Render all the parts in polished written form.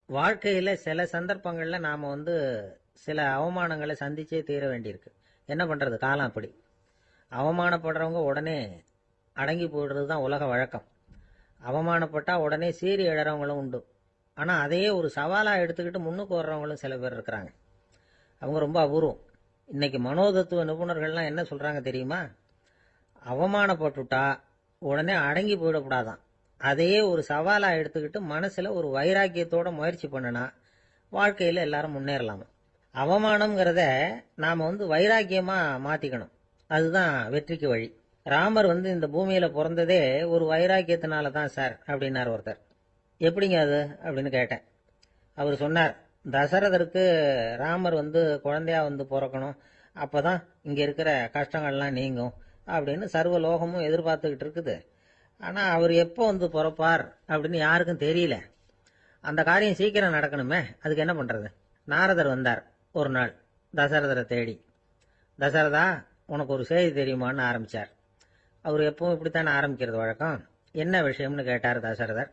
வாழ்க்கையில சில சந்தர்ப்பங்கள்ல நாம சில அவமானங்களை சந்திச்சே தீர வேண்டியிருக்கு. என்ன பண்றது, காலம் அப்படி. அவமானப்படுறவங்க உடனே அடங்கி போயிடுறது தான் உலக வழக்கம். அவமானப்பட்டா உடனே சீறி எழறவங்களும் உண்டு. ஆனா அதையே ஒரு சவாலா எடுத்துக்கிட்டு முன்னுக்கு வர்றவங்களும் சில பேர் இருக்கிறாங்க. அவங்க ரொம்ப அபூர்வம். இன்னைக்கு மனோதத்துவ நிபுணர்கள்லாம் என்ன சொல்றாங்க தெரியுமா? அவமானப்பட்டுட்டா உடனே அடங்கி போயிடக்கூடாதான். அதையே ஒரு சவாலா எடுத்துக்கிட்டு மனசுல ஒரு வைராக்கியத்தோட முயற்சி பண்ணுனா வாழ்க்கையில எல்லாரும் முன்னேறலாமா. அவமானம்ங்கிறத நாம வைராக்கியமா மாத்திக்கணும். அதுதான் வெற்றிக்கு வழி. ராமர் இந்த பூமியில பிறந்ததே ஒரு வைராக்கியத்தினால தான் சார் அப்படின்னார் ஒருத்தர். எப்படிங்க அது அப்படின்னு கேட்டேன். அவர் சொன்னார், தசரதருக்கு ராமர் குழந்தையா பிறக்கணும், அப்பதான் இங்க இருக்கிற கஷ்டங்கள்லாம் நீங்கும் அப்படின்னு சர்வ லோகமும் எதிர்பார்த்துக்கிட்டு இருக்குது. ஆனா அவர் எப்போ பிறப்பார் அப்படின்னு யாருக்கும் தெரியல. அந்த காரியம் சீக்கிரம் நடக்கணுமே, அதுக்கு என்ன பண்றது? நாரதர் வந்தார் ஒரு நாள் தசரதரை தேடி. தசரதா, உனக்கு ஒரு செய்தி தெரியுமான்னு ஆரம்பிச்சார். அவர் எப்பவும் இப்படித்தானே ஆரம்பிக்கிறது வழக்கம். என்ன விஷயம்னு கேட்டார் தசரதர்.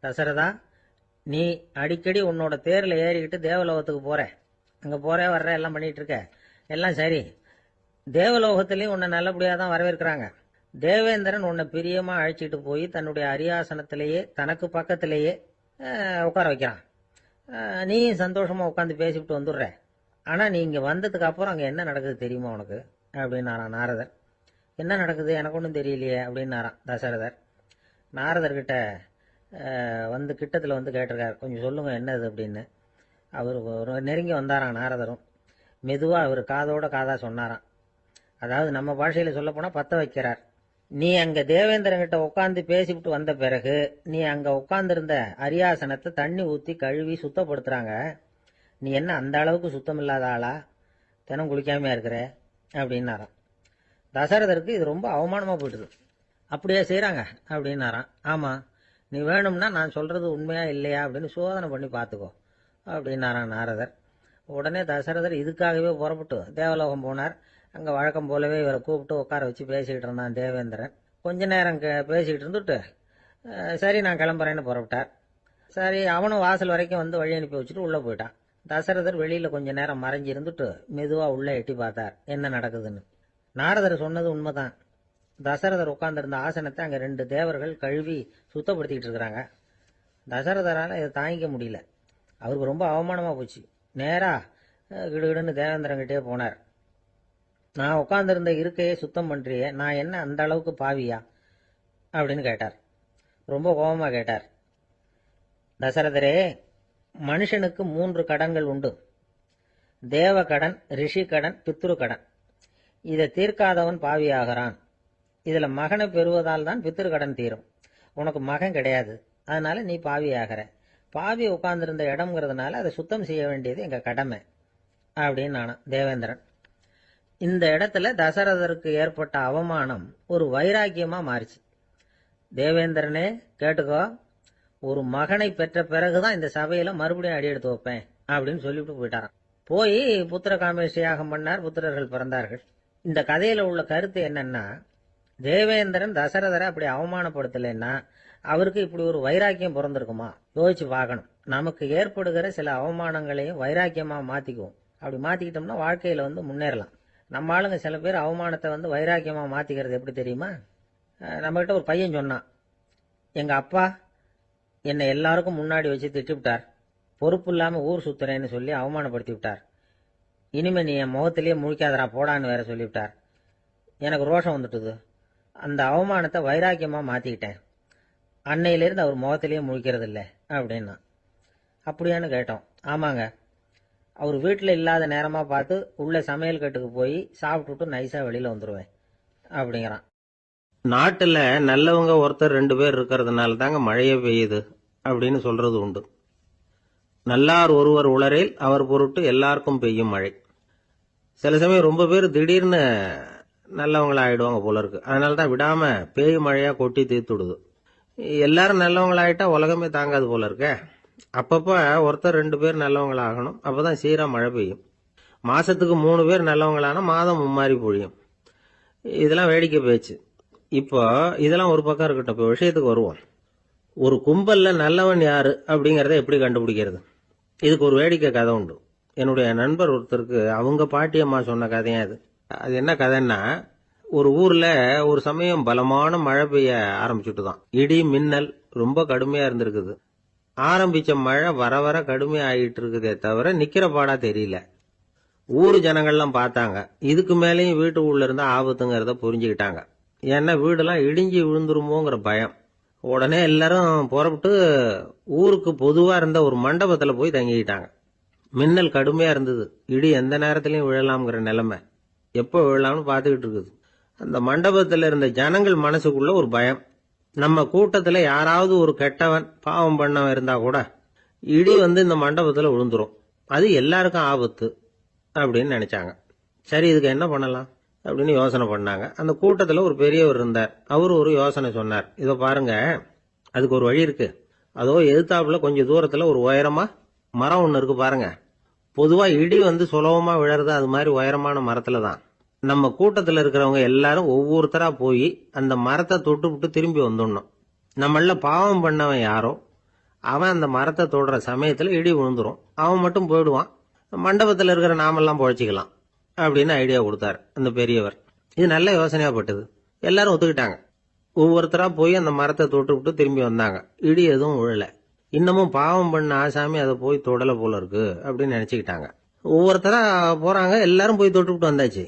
தசரதா, நீ அடிக்கடி உன்னோட தேர்ல ஏறிக்கிட்டு தேவலோகத்துக்கு போற, அங்க போற வர்ற எல்லாம் பண்ணிட்டு இருக்க, எல்லாம் சரி. தேவலோகத்திலையும் உன்னை நல்லபடியா தான் வரவேற்கிறாங்க. தேவேந்திரன் உன்னை பிரியமா அழைச்சிட்டு போய் தன்னுடைய அரியாசனத்திலேயே தனக்கு பக்கத்திலேயே உட்கார வைக்கிறான். நீயும் சந்தோஷமா உட்காந்து பேசிவிட்டு வந்துடுற. ஆனா நீ இங்க வந்ததுக்கு அப்புறம் அங்க என்ன நடக்குது தெரியுமா உனக்கு அப்படின்னாரான் நாரதர். என்ன நடக்குது எனக்கு ஒன்றும் தெரியலையே அப்படின்னாரான் தசரதர். நாரதர்கிட்ட கிட்டத்தில் கேட்டிருக்காரு, கொஞ்சம் சொல்லுங்க என்னது அப்படின்னு. அவர் நெருங்கி வந்தாராம் நாரதரும். மெதுவா அவர் காதோட காதா சொன்னாராம். அதாவது நம்ம பாஷையில சொல்ல போனா பத்த வைக்கிறார். நீ அங்க தேவேந்திரங்கிட்ட உட்காந்து பேசிவிட்டு வந்த பிறகு நீ அங்க உட்கார்ந்திருந்த அரியாசனத்தை தண்ணி ஊத்தி கழுவி சுத்தப்படுத்துறாங்க. நீ என்ன அந்த அளவுக்கு சுத்தம் இல்லாத ஆளா? தினம் குளிக்காமையா இருக்கிற அப்படின்னாராம். தசரதருக்கு இது ரொம்ப அவமானமா போயிடுது. அப்படியே செய்யறாங்க அப்படின்னாராம். ஆமா, நீ வேணும்னா நான் சொல்றது உண்மையா இல்லையா அப்படின்னு சோதனை பண்ணி பார்த்துக்கோ அப்படின்னாராம் நாரதர். உடனே தசரதர் இதுக்காகவே புறப்பட்டு தேவலோகம் போனார். அங்க வழக்கம் போலவே இவரை கூப்பிட்டு உட்கார வச்சு பேசிக்கிட்டு இருந்தான் தேவேந்திரன். கொஞ்ச நேரம் பேசிக்கிட்டு இருந்துட்டு சரி நான் கிளம்புறேன்னு புறப்பட்டார். சரி, அவனும் வாசல் வரைக்கும் வழி அனுப்பி வச்சுட்டு உள்ள போயிட்டான். தசரதர் வெளியில கொஞ்ச நேரம் மறைஞ்சு இருந்துட்டு மெதுவா உள்ள எட்டி பார்த்தார் என்ன நடக்குதுன்னு. நாரதர் சொன்னது உண்மைதான். தசரதர் உட்கார்ந்திருந்த ஆசனத்தை அங்க 2 தேவர்கள் கழுவி சுத்தப்படுத்திக்கிட்டு இருக்கிறாங்க. தசரதரால இதை தாங்கிக்க முடியல. அவருக்கு ரொம்ப அவமானமா போச்சு. நேரா கிடுகிடுன்னு தேவேந்திரங்கிட்டே போனார். நான் உட்கார்ந்திருந்த இருக்கையே சுத்தம் பண்றியே, நான் என்ன அந்த அளவுக்கு பாவியா அப்படின்னு கேட்டார். ரொம்ப கோபமா கேட்டார். தசரதரே, மனுஷனுக்கு 3 கடன்கள் உண்டு. தேவ கடன், ரிஷி கடன், பித்ரு கடன். இதை தீர்க்காதவன் பாவியாகிறான். இதுல மகனை பெறுவதால் தான் பித்ரு கடன் தீரும். உனக்கு மகன் கிடையாது, அதனால நீ பாவியாகிற. பாவி உட்கார்ந்திருந்த இடம்ங்கிறதுனால அதை சுத்தம் செய்ய வேண்டியது எங்க கடமை அப்படின்னு நானும் தேவேந்திரன். இந்த இடத்துல தசரதருக்கு ஏற்பட்ட அவமானம் ஒரு வைராக்கியமா மாறிச்சு. தேவேந்திரனே கேட்டுக்கோ, ஒரு மகனை பெற்ற பிறகுதான் இந்த சபையில மறுபடியும் அடி எடுத்து வைப்பேன் அப்படின்னு சொல்லிவிட்டு போயிட்டாராம். போய் புத்திர காமேஷ் யாகம் பண்ணார். புத்திரர்கள் பிறந்தார்கள். இந்த கதையில உள்ள கருத்து என்னன்னா, தேவேந்திரன் தசரதரை அப்படி அவமானப்படுத்தலைன்னா அவருக்கு இப்படி ஒரு வைராக்கியம் பிறந்திருக்குமா? யோசிச்சு பார்க்கணும். நமக்கு ஏற்படுகிற சில அவமானங்களையும் வைராக்கியமா மாத்திக்குவோம். அப்படி மாத்திக்கிட்டோம்னா வாழ்க்கையில முன்னேறலாம். நம்ம ஆளுங்க சில பேர் அவமானத்தை வைராக்கியமா மாத்திக்கிறது எப்படி தெரியுமா? நம்ம கிட்ட ஒரு பையன் சொன்னான், எங்க அப்பா என்னை எல்லாருக்கும் முன்னாடி வச்சு திட்டிவிட்டார், பொறுப்பு இல்லாம ஊர் சுத்துறேன்னு சொல்லி அவமானப்படுத்தி விட்டார். இனிமே நீ என் முகத்திலேயே முழிக்காதரா போடான்னு வேற சொல்லிவிட்டார். எனக்கு ரோஷம் வந்துட்டுது. அந்த அவமானத்தை வைராக்கியமா மாத்திக்கிட்டேன். அன்னையிலிருந்து அவர் முகத்திலேயே முழிக்கிறது இல்லை அப்படின்னா. அப்படியான்னு கேட்டோம். ஆமாங்க, அவர் வீட்டில் இல்லாத நேரமா பார்த்து உள்ள சமையல் கட்டுக்கு போய் சாப்பிட்டுட்டு நைஸா வெளியில வந்துருவேன் அப்படிங்கிறான். நாட்டுல நல்லவங்க ஒருத்தர் 2 பேர் இருக்கிறதுனால தாங்க மழையே பெய்யுது அப்படின்னு சொல்றது உண்டு. நல்லார் ஒருவர் உளரேல் அவர் பொருட்டு எல்லாருக்கும் பெய்யும் மழை. சில சமயம் ரொம்ப பேர் திடீர்னு நல்லவங்களா ஆயிடுவாங்க போல இருக்கு. அதனாலதான் விடாம பேய் மழையா கொட்டி தீர்த்துடுது. எல்லாரும் நல்லவங்களாயிட்டா உலகமே தாங்காது போல இருக்க. அப்பப்ப ஒருத்தர் 2 பேர் நல்லவங்களாகணும், அப்பதான் சீரா மழை பெய்யும். மாசத்துக்கு 3 பேர் நல்லவங்களானா மாதம் மும்மாரி பொழியும். இதெல்லாம் வேடிக்கை பேச்சு. இப்போ இதெல்லாம் ஒரு பக்கம் இருக்கட்டும். இப்போ விஷயத்துக்கு வருவோம். ஒரு கும்பல்ல நல்லவன் யாரு அப்படிங்கறத எப்படி கண்டுபிடிக்கிறது? இதுக்கு ஒரு வேடிக்கை கதை உண்டு. என்னுடைய நண்பர் ஒருத்தருக்கு அவங்க பாட்டியம்மா சொன்ன கதையா அது. அது என்ன கதைன்னா, ஒரு ஊர்ல ஒரு சமயம் பலமான மழை பெய்ய ஆரம்பிச்சுட்டுதான். இடி மின்னல் ரொம்ப கடுமையா இருந்திருக்குது. ஆரம்பிச்ச மழை வர வர கடுமையா ஆகிட்டு இருக்குதே தவிர நிக்கிற பாடா தெரியல. ஊர் ஜனங்கள்லாம் பார்த்தாங்க. இதுக்கு மேலேயும் வீட்டு உள்ள இருந்தா ஆபத்துங்கிறத புரிஞ்சுக்கிட்டாங்க. ஏன்னா வீடெல்லாம் இடிஞ்சு விழுந்துருமோங்கிற பயம். உடனே எல்லாரும் புறப்பட்டு ஊருக்கு பொதுவா இருந்த ஒரு மண்டபத்துல போய் தங்கிக்கிட்டாங்க. மின்னல் கடுமையா இருந்தது. இடி எந்த நேரத்திலையும் விழலாம்ங்கிற நிலைமை. எப்போ விழலாம்னு பார்த்துக்கிட்டு இருக்குது. அந்த மண்டபத்துல இருந்த ஜனங்கள் மனசுக்குள்ள ஒரு பயம். நம்ம கூட்டத்துல யாராவது ஒரு கெட்டவன் பாவம் பண்ணவன் இருந்தா கூட இடி இந்த மண்டபத்துல விழுந்துரும், அது எல்லாருக்கும் ஆபத்து அப்படின்னு நினைச்சாங்க. சரி, இதுக்கு என்ன பண்ணலாம் அப்படின்னு யோசனை பண்ணாங்க. அந்த கூட்டத்துல ஒரு பெரியவர் இருந்தார். அவரு ஒரு யோசனை சொன்னார். இதோ பாருங்க, அதுக்கு ஒரு வழி இருக்கு. அதோ எதிர்த்தாப்புல கொஞ்சம் தூரத்துல ஒரு உயரமா மரம் ஒண்ணு இருக்கு பாருங்க. பொதுவா இடி சுலபமா விழறது அது மாதிரி உயரமான மரத்துல தான். நம்ம கூட்டத்துல இருக்கிறவங்க எல்லாரும் ஒவ்வொருத்தரா போய் அந்த மரத்தை தொட்டு விட்டு திரும்பி வந்துடணும். நம்மள பாவம் பண்ணவன் யாரோ அவன் அந்த மரத்தை தொடுற சமயத்துல இடி விழுந்துரும், அவன் மட்டும் போயிடுவான். மண்டபத்துல இருக்கிற நாமெல்லாம் பொழைச்சிக்கலாம் அப்படின்னு ஐடியா கொடுத்தாரு அந்த பெரியவர். இது நல்ல யோசனையா பட்டது. எல்லாரும் ஒத்துக்கிட்டாங்க. ஒவ்வொருத்தரா போய் அந்த மரத்தை தொட்டு விட்டு திரும்பி வந்தாங்க. இடி எதுவும் விழல. இன்னமும் பாவம் பண்ண ஆசாமி அதை போய் தொடல போல இருக்கு அப்படின்னு நினைச்சுக்கிட்டாங்க. ஒவ்வொருத்தரா போறாங்க. எல்லாரும் போய் தொட்டு விட்டு வந்தாச்சு.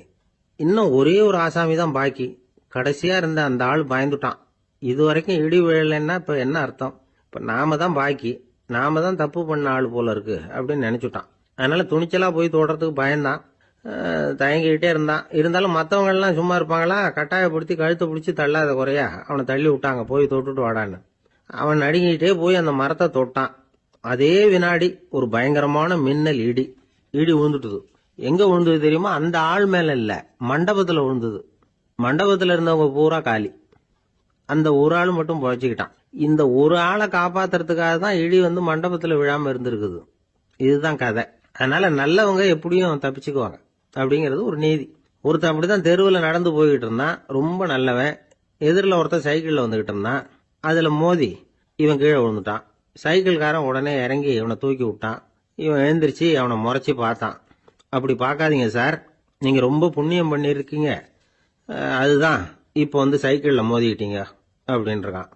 இன்னும் ஒரே ஒரு ஆசாமி தான் பாக்கி. கடைசியா இருந்த அந்த ஆள் பயந்துட்டான். இது வரைக்கும் இடி விழலைன்னா இப்ப என்ன அர்த்தம்? இப்ப நாம தான் பாக்கி, நாம தான் தப்பு பண்ண ஆள் போல இருக்கு அப்படின்னு நினைச்சுட்டான். அதனால துணிச்சலா போய் தொடுறதுக்கு பயந்தான். தயங்கிக்கிட்டே இருந்தான். இருந்தாலும் மற்றவங்க எல்லாம் சும்மா இருப்பாங்களா? கட்டாயப்படுத்தி கழுத்தை பிடிச்சி தள்ளாத குறையா அவனை தள்ளி விட்டாங்க. போய் தொட்டுட்டு வாடான்னு. அவன் நடுங்கிட்டே போய் அந்த மரத்தை தொட்டான். அதே வினாடி ஒரு பயங்கரமான மின்னல் இடி விழுந்துட்டுது. எங்க விழுந்தது தெரியுமா? அந்த ஆள் மேல இல்ல, மண்டபத்துல விழுந்தது. மண்டபத்துல இருந்தவங்க பூரா காலி. அந்த ஒரு ஆள் மட்டும் பொழைச்சுக்கிட்டான். இந்த ஒரு ஆளை காப்பாத்துறதுக்காக தான் இடி மண்டபத்துல விழாம இருந்திருக்குது. இதுதான் கதை. அதனால நல்லவங்க எப்படியும் தப்பிச்சுக்குவாங்க அப்படிங்கிறது ஒரு நீதி. ஒருத்தன் அப்படிதான் தெருவில் நடந்து போய்கிட்டு இருந்தான், ரொம்ப நல்லவன். எதிரில் ஒருத்தன் சைக்கிள்ல வந்துகிட்டு இருந்தான். அதுல மோதி இவன் கீழே விழுந்துட்டான். சைக்கிள்காரன் உடனே இறங்கி இவனை தூக்கி விட்டான். இவன் எழுந்திரிச்சு அவனை முறைச்சி பார்த்தான். அப்படி பார்க்காதீங்க சார், நீங்க ரொம்ப புண்ணியம் பண்ணிருக்கீங்க, அதுதான் இப்போ சைக்கிள்ல மோதிக்கிட்டீங்க அப்படின்றான்.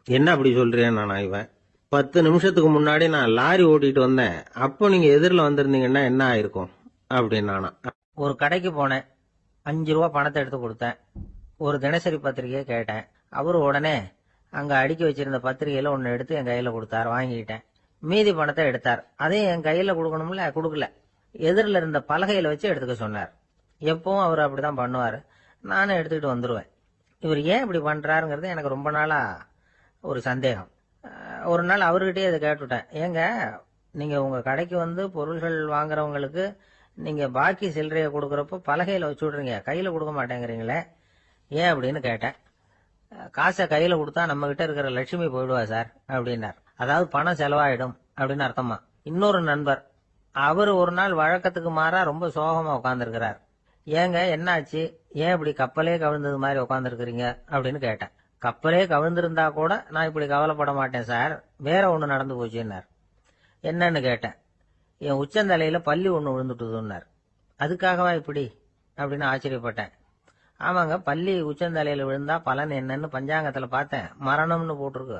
என்ன அப்படி சொல்றேன் நானா? இவன் 10 நிமிஷத்துக்கு முன்னாடி நான் லாரி ஓட்டிட்டு வந்தேன், அப்போ நீங்க எதிரில் வந்திருந்தீங்கன்னா என்ன ஆயிருக்கும் அப்படின்னு. ஒரு கடைக்கு போனேன், 5 ரூபா பணத்தை எடுத்து கொடுத்தேன். ஒரு தினசரி பத்திரிகையை கேட்டேன். அவரு உடனே அங்க அடுக்கி வச்சிருந்த பத்திரிகையில ஒன்னு எடுத்து என் கையில கொடுத்தார். வாங்கிக்கிட்டேன். மீதி பணத்தை எடுத்தார். அதையும் என் கையில கொடுக்கணும்ல, கொடுக்கல. எதிரில் இருந்த பலகையில வச்சு எடுத்துக்க சொன்னார். எப்பவும் அவர் அப்படிதான் பண்ணுவாரு. நானும் எடுத்துக்கிட்டு வந்துருவேன். இவர் ஏன் இப்படி பண்றாருங்கிறது எனக்கு ரொம்ப நாளா ஒரு சந்தேகம். ஒரு நாள் அவர்கிட்டயே அதை கேட்டுட்டேன். ஏங்க, நீங்க உங்க கடைக்கு பொருள்கள் வாங்குறவங்களுக்கு நீங்க பாக்கி சில்லறைய கொடுக்கறப்போ பலகையில வச்சு விடுறீங்க, கையில கொடுக்க மாட்டேங்கிறீங்களே, ஏன் அப்படின்னு கேட்டேன். காசை கையில கொடுத்தா நம்ம கிட்ட இருக்கிற லட்சுமி போயிடுவா சார் அப்படின்னார். அதாவது பணம் செலவாயிடும் அப்படின்னு அர்த்தமா. இன்னொரு நண்பர், அவரு ஒரு நாள் வழக்கத்துக்கு மாறா ரொம்ப சோகமா உட்கார்ந்துருக்கிறார். ஏங்க என்னாச்சு, ஏன் இப்படி கப்பலே கவிழ்ந்தது மாதிரி உட்கார்ந்துருக்கிறீங்க அப்படின்னு கேட்டேன். கப்பலே கவிழ்ந்திருந்தா கூட நான் இப்படி கவலைப்பட மாட்டேன் சார், வேற ஒண்ணு நடந்து போச்சுன்னார். என்னன்னு கேட்டேன். என் உச்சந்தலையில பல்லி ஒண்ணு விழுந்துட்டுதுன்னார். அதுக்காகவா இப்படி அப்படின்னு ஆச்சரியப்பட்டேன். ஆமாங்க, பல்லி உச்சந்தலையில விழுந்தா பலன் என்னன்னு பஞ்சாங்கத்துல பார்த்தேன், மரணம்னு போட்டிருக்கு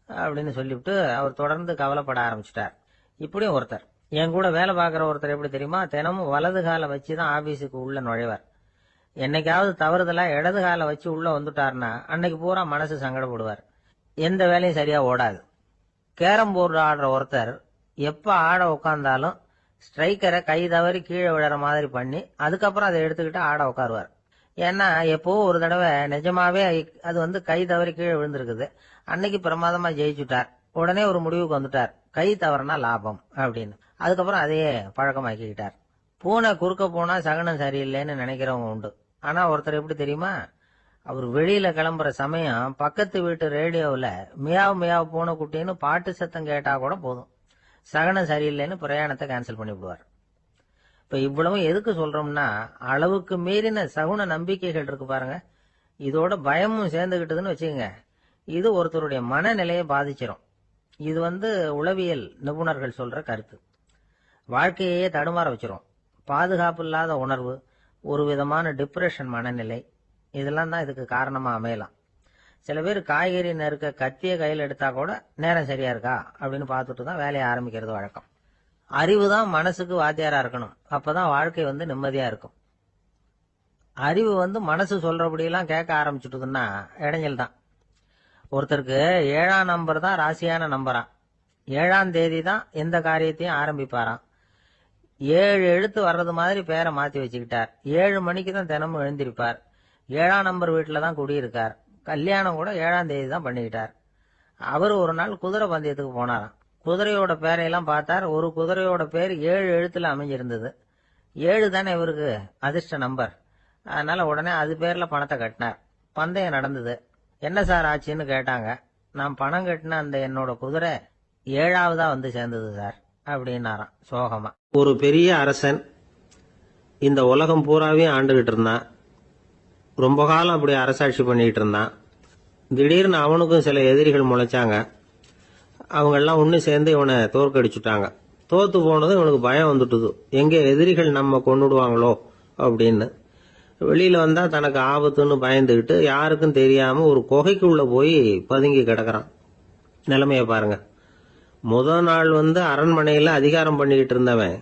அப்படின்னு சொல்லிவிட்டு அவர் தொடர்ந்து கவலைப்பட ஆரம்பிச்சிட்டார். இப்படியும் ஒருத்தர், என் கூட வேலை பார்க்குற ஒருத்தர் எப்படி தெரியுமா, தினமும் வலது காலை வச்சுதான் ஆபீஸுக்கு உள்ள நுழைவார். என்னைக்காவது தவறுதலா இடது காலை வச்சு உள்ள வந்துட்டாருன்னா அன்னைக்கு பூரா மனசு சங்கடப்படுவார். எந்த வேலையும் சரியா ஓடாது. கேரம் போர்டு ஆடுற ஒருத்தர் எப்ப ஆட உட்கார்ந்தாலும் ஸ்ட்ரைக்கரை கை தவறி கீழே விழற மாதிரி பண்ணி அதுக்கப்புறம் அதை எடுத்துக்கிட்டு ஆட உட்காருவார். ஏன்னா எப்போ ஒரு தடவை நிஜமாவே அது கை தவறி கீழே விழுந்திருக்குது. அன்னைக்கு பிரமாதமா ஜெயிச்சுட்டார். உடனே ஒரு முடிவுக்கு வந்துட்டார், கை தவறுனா லாபம் அப்படின்னு. அதுக்கப்புறம் அதையே பழக்கமாக்கிக்கிட்டார். பூனை குறுக்க போனா சகனம் சரியில்லைன்னு நினைக்கிறவங்க உண்டு. ஆனா ஒருத்தர் எப்படி தெரியுமா, அவர் வெளியில கிளம்புற சமயம் பக்கத்து வீட்டு ரேடியோவில் மியாவ் மியாவ் பூனை குட்டின்னு பாட்டு சத்தம் கேட்டா கூட போதும், சகனம் சரியில்லைன்னு பிரயாணத்தை கேன்சல் பண்ணி விடுவார். இப்ப இவ்வளவு எதுக்கு சொல்றோம்னா, அளவுக்கு மீறின சகுன நம்பிக்கைகள் இருக்கு பாருங்க, இதோட பயமும் சேர்ந்துகிட்டதுன்னு வச்சுக்கோங்க, இது ஒருத்தருடைய மனநிலையை பாதிச்சிடும். இது உளவியல் நிபுணர்கள் சொல்ற கருத்து. வாழ்க்கையே தடுமாற வச்சிரும். பாதுகாப்பு இல்லாத உணர்வு, ஒரு விதமான டிப்ரெஷன் மனநிலை, இதெல்லாம் தான் இதுக்கு காரணமா அமையலாம். சில பேர் காய்கறி நறுக்க கத்திய கையில் எடுத்தா கூட நேரம் சரியா இருக்கா அப்படின்னு பார்த்துட்டு தான் வேலையை ஆரம்பிக்கிறது வழக்கம். அறிவு தான் மனசுக்கு வாத்தியாரா இருக்கணும். அப்பதான் வாழ்க்கை நிம்மதியா இருக்கும். அறிவு மனசு சொல்றபடியெல்லாம் கேட்க ஆரம்பிச்சுட்டுதுன்னா இடைஞ்சல் தான். ஒருத்தருக்கு 7ஆம் நம்பர் தான் ராசியான நம்பராம். 7ஆம் தேதி தான் எந்த காரியத்தையும் ஆரம்பிப்பாராம். 7 எழுத்து வர்றது மாதிரி பேரை மாத்தி வச்சுக்கிட்டார். 7 மணிக்கு தான் தினமும் எழுந்திருப்பார். 7ஆம் நம்பர் வீட்டுல தான் குடியிருக்கார். கல்யாணம் கூட 7ஆம் தேதி தான் பண்ணிக்கிட்டார். அவர் ஒரு நாள் குதிரை பந்தயத்துக்கு போனாராம். குதிரையோட பேரையெல்லாம் பார்த்தார். ஒரு குதிரையோட பேர் 7 எழுத்துல அமைஞ்சிருந்தது. 7 தானே இவருக்கு அதிர்ஷ்ட நம்பர். அதனால உடனே அது பேர்ல பணத்தை கட்டினார். பந்தயம் நடந்தது. என்ன சார் ஆச்சுன்னு கேட்டாங்க. நான் பணம் கட்டின அந்த என்னோட குதிரை 7ஆவதா சேர்ந்தது சார் அப்படின்னாராம் சோகமா. ஒரு பெரிய அரசன் இந்த உலகம் பூராவையும் ஆண்டுகிட்டு இருந்தான். ரொம்ப காலம் அப்படி அரசாட்சி பண்ணிட்டு இருந்தான். திடீர்னு அவனுக்கும் சில எதிரிகள் முளைச்சாங்க. அவங்கெல்லாம் ஒன்று சேர்ந்து இவனை தோற்கடிச்சுட்டாங்க. தோத்து போனதும் இவனுக்கு பயம் வந்துட்டுது, எங்கே எதிரிகள் நம்ம கொண்டுடுவாங்களோ அப்படின்னு. வெளியில வந்தா தனக்கு ஆபத்துன்னு பயந்துகிட்டு யாருக்கும் தெரியாம ஒரு குகைக்குள்ள போய் பதுங்கி கிடக்குறான். நிலைமைய பாருங்க. முதல் நாள் அரண்மனையில அதிகாரம் பண்ணிக்கிட்டு இருந்தவன்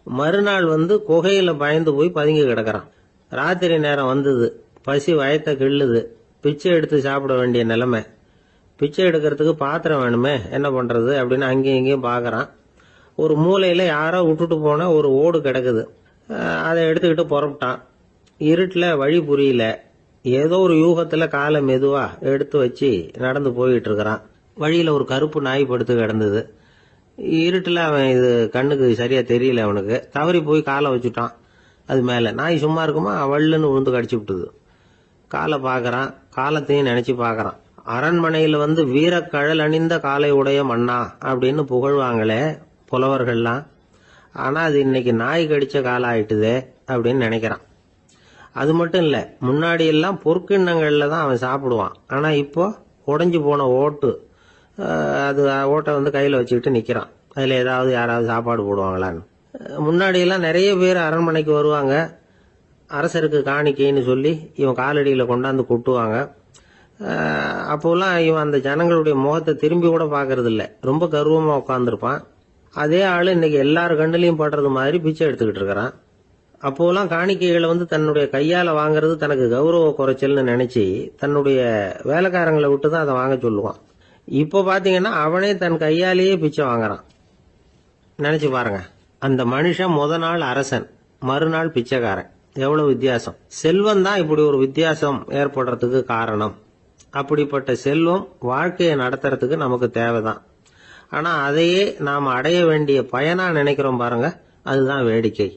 மறுநாள் குகையில பயந்து போய் பதுங்கி கிடக்குறான். ராத்திரி நேரம் வந்தது. பசி வயத்தை கிள்ளுது. பிச்சை எடுத்து சாப்பிட வேண்டிய நிலைமை. பிச்சை எடுக்கிறதுக்கு பாத்திரம் வேணுமே, என்ன பண்றது அப்படின்னு அங்கேயும் இங்கேயும் பாக்குறான். ஒரு மூலையில யாரோ விட்டுட்டு போன ஒரு ஓடு கிடக்குது. அதை எடுத்துக்கிட்டு புறப்பட்டான். இருட்டுல வழி புரியல. ஏதோ ஒரு யூகத்துல காலை மெதுவா எடுத்து வச்சு நடந்து போயிட்டு இருக்கிறான். வழியில ஒரு கருப்பு நாய் படுத்து கிடந்தது. இருட்டுல அவன் இது கண்ணுக்கு சரியா தெரியல. அவனுக்கு தவறி போய் காலை வச்சுட்டான். அது மேல நாய் சும்மா இருக்குமா, வள்ளுன்னு விழுந்து கடிச்சு விட்டுது. காலை பாக்குறான். காலத்தையும் நினைச்சு பாக்குறான். அரண்மனையில வீரக்கழல் அணிந்த காலை உடைய மன்னா அப்படின்னு புகழ்வாங்களே புலவர்கள்லாம். ஆனா அது இன்னைக்கு நாய் கடிச்ச காலம் ஆயிட்டுதே அப்படின்னு நினைக்கிறான். அது மட்டும் இல்ல, முன்னாடி எல்லாம் பொற்கிண்ணங்கள்ல தான் அவன் சாப்பிடுவான். ஆனா இப்போ உடைஞ்சு போன ஓட்டு, அது ஓட்டை கையில வச்சுக்கிட்டு நிக்கிறான். அதுல ஏதாவது யாராவது சாப்பாடு போடுவாங்களான்னு. முன்னாடி எல்லாம் நிறைய பேர் அரண்மனைக்கு வருவாங்க. அரசருக்கு காணிக்கைன்னு சொல்லி இவன் காலடியில கொண்டாந்து கொட்டுவாங்க. அப்போலாம் இவன் அந்த ஜனங்களுடைய முகத்தை திரும்பி கூட பாக்குறது இல்ல. ரொம்ப கர்வமா உட்காந்துருப்பான். அதே ஆளு இன்னைக்கு எல்லாரு கண்ணுலயும் படுறது மாதிரி பிச்சை எடுத்துக்கிட்டு இருக்கிறான். அப்போலாம் காணிக்கைகளை தன்னுடைய கையால வாங்குறது தனக்கு கௌரவ குறைச்சல்னு நினைச்சு தன்னுடைய வேலைக்காரங்களை விட்டு தான் அதை வாங்க சொல்லுவான். இப்போ பாத்தீங்கன்னா அவனே தன் கையாலேயே பிச்சை வாங்குறான். நினைச்சு பாருங்க. அந்த மனுஷன் முத நாள் அரசன், மறுநாள் பிச்சைக்காரன். எவ்வளவு வித்தியாசம். செல்வம் தான் இப்படி ஒரு வித்தியாசம் ஏற்படுறதுக்கு காரணம். அப்படிப்பட்ட செல்வம் வாழ்க்கையை நடத்துறதுக்கு நமக்கு தேவைதான். ஆனா அதையே நாம அடைய வேண்டிய பயனா நினைக்கிறோம் பாருங்க, அதுதான் வேடிக்கை.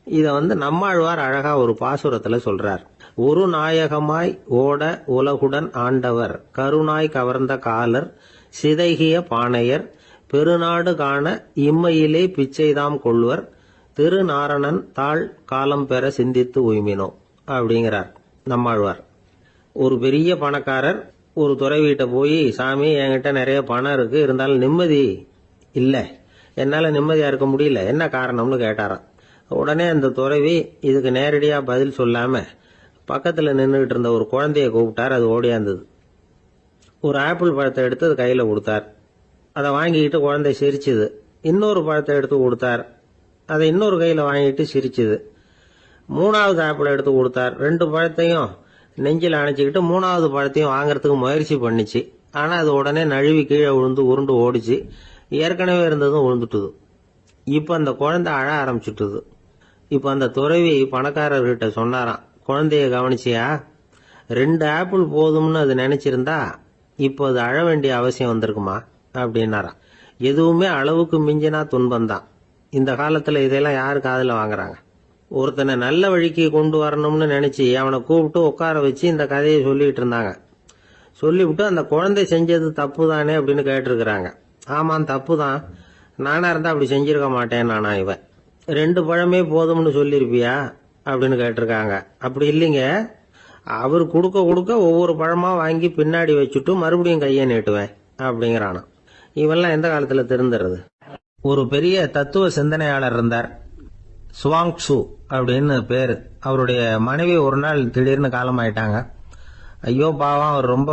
இத நம்மாழ்வார் அழகா ஒரு பாசுரத்துல சொல்றார். ஒரு நாயகமாய் ஓட உலகுடன் ஆண்டவர், கருணாய் கவர்ந்த காலர், சிதைகிய பானையர், பெருநாடு காண இம்மையிலே பிச்சைதாம் கொள்வர், திருநாரணன் தாழ் காலம் பெற சிந்தித்து உய்மினோ அப்படிங்கிறார் நம்மாழ்வார். ஒரு பெரிய பணக்காரர் ஒரு துறவிகிட்ட போய், சாமி என்கிட்ட நிறைய பணம் இருக்கு, இருந்தாலும் நிம்மதி இல்ல, என்னால நிம்மதியா இருக்க முடியல, என்ன காரணம்னு கேட்டாராம். உடனே அந்த துறவி இதுக்கு நேரடியா பதில் சொல்லாம பக்கத்துல நின்றுகிட்டு இருந்த ஒரு குழந்தைய கூப்பிட்டார். அது ஓடியாந்தது. ஒரு ஆப்பிள் பழத்தை எடுத்து அது கையில கொடுத்தார். அதை வாங்கிக்கிட்டு குழந்தை சிரிச்சுது. இன்னொரு பழத்தை எடுத்து கொடுத்தார். அதை இன்னொரு கையில வாங்கிட்டு சிரிச்சுது. 3வது ஆப்பிள் எடுத்து கொடுத்தார். 2 பழத்தையும் நெஞ்சில் அணைச்சிக்கிட்டு 3வது பழத்தையும் வாங்கறதுக்கு முயற்சி பண்ணிச்சு. ஆனா அது உடனே நழுவி கீழே விழுந்து உருண்டு ஓடிச்சு. ஏற்கனவே இருந்ததும் விழுந்துட்டுது. இப்ப அந்த குழந்தை அழ ஆரம்பிச்சுட்டுது. இப்ப அந்த துறவி பணக்காரர்கிட்ட சொன்னாராம், குழந்தைய கவனிச்சியா, 2 ஆப்பிள் போதும்னு அது நினைச்சிருந்தா இப்போ அது அழ வேண்டிய அவசியம் வந்திருக்குமா அப்படின்னாராம். எதுவுமே அளவுக்கு மிஞ்சினா துன்பம்தான். இந்த காலத்துல இதெல்லாம் யாரு காதுல வாங்குறாங்க? ஒருத்தனை நல்ல வழிக்கு கொண்டு வரணும்னு நினைச்சு அவனை கூப்பிட்டு உட்கார வச்சு இந்த கதையை சொல்லிட்டு இருந்தாங்க. சொல்லிவிட்டு அந்த குழந்தை செஞ்சது தப்பு தானே அப்படின்னு கேட்டிருக்கிறாங்க. ஆமாம், தப்பு தான், நானா இருந்தா அப்படி செஞ்சிருக்க மாட்டேன் நானா இவன். 2 பழமே போதும்னு சொல்லிருப்பியா அப்படின்னு கேட்டிருக்காங்க. அப்படி இல்லைங்க, அவர் கொடுக்க கொடுக்க ஒவ்வொரு பழமா வாங்கி பின்னாடி வச்சுட்டு மறுபடியும் கையை நீட்டுவேன் அப்படிங்கிறானா. இவெல்லாம் எந்த காலத்துல திருந்துறது? ஒரு பெரிய தத்துவ சிந்தனையாளர் இருந்தார், சுவாங்சு அப்படின்னு பேரு. அவருடைய மனைவி ஒரு நாள் திடீர்னு காலமாயிட்டாங்க. ஐயோ பாவம், அவர் ரொம்ப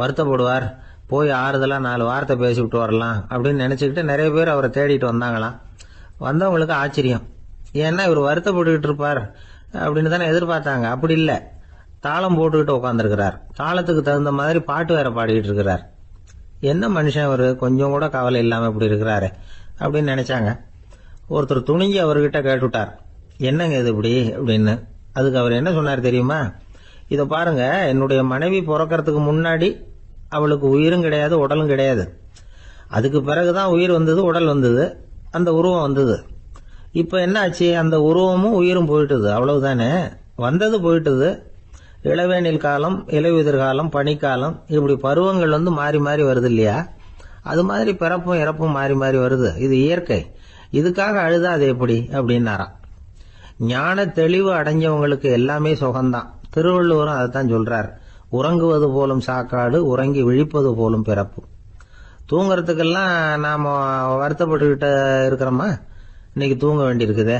வருத்தப்படுவார், போய் ஆறுதலா 4 வார்த்தை பேசிவிட்டு வரலாம் அப்படின்னு நினைச்சுக்கிட்டு நிறைய பேர் அவரை தேடிட்டு வந்தாங்களாம். வந்தவங்களுக்கு ஆச்சரியம், ஏன்னா இவர் வருத்தப்பட்டுக்கிட்டு இருப்பார் அப்படின்னு தானே எதிர்பார்த்தாங்க. அப்படி இல்லை, தாளம் போட்டுக்கிட்டு உட்காந்துருக்கிறார், தாளத்துக்கு தகுந்த மாதிரி பாட்டு வேற பாடிக்கிட்டு இருக்கிறார். என்ன மனுஷன் அவர், கொஞ்சம் கூட கவலை இல்லாம இப்படி இருக்கிறாரு அப்படின்னு நினைச்சாங்க. ஒருத்தர் துணிஞ்சு அவர்கிட்ட கேட்டுட்டார், என்னங்க இது இப்படி அப்படின்னு. அதுக்கு அவர் என்ன சொன்னார் தெரியுமா? இதை பாருங்க, என்னுடைய மனைவி பிறக்கிறதுக்கு முன்னாடி அவளுக்கு உயிரும் கிடையாது, உடலும் கிடையாது. அதுக்கு பிறகுதான் உயிர் வந்தது, உடல் வந்தது, அந்த உருவம் வந்தது. இப்ப என்ன ஆச்சு? அந்த உருவமும் உயிரும் போயிட்டுது, அவ்வளவுதானே. வந்தது போயிட்டுது. இளவேனில் காலம், இலையுதிர் காலம், பனிக்காலம், இப்படி பருவங்கள் மாறி மாறி வருது இல்லையா? அது மாதிரி பிறப்பும் இறப்பும் மாறி மாறி வருது. இது இயற்கை. இதுக்காக அழுதா அது எப்படி அப்படின்னாராம். ஞான தெளிவு அடைஞ்சவங்களுக்கு எல்லாமே சுகம்தான். திருவள்ளுவரும் அதைத்தான் சொல்றார், உறங்குவது போலும் சாக்காடு, உறங்கி விழிப்பது போலும் பிறப்பு. தூங்கறதுக்கெல்லாம் நாம வருத்தப்பட்டுக்கிட்ட இருக்கிறோமா? இன்னைக்கு தூங்க வேண்டியிருக்குதே,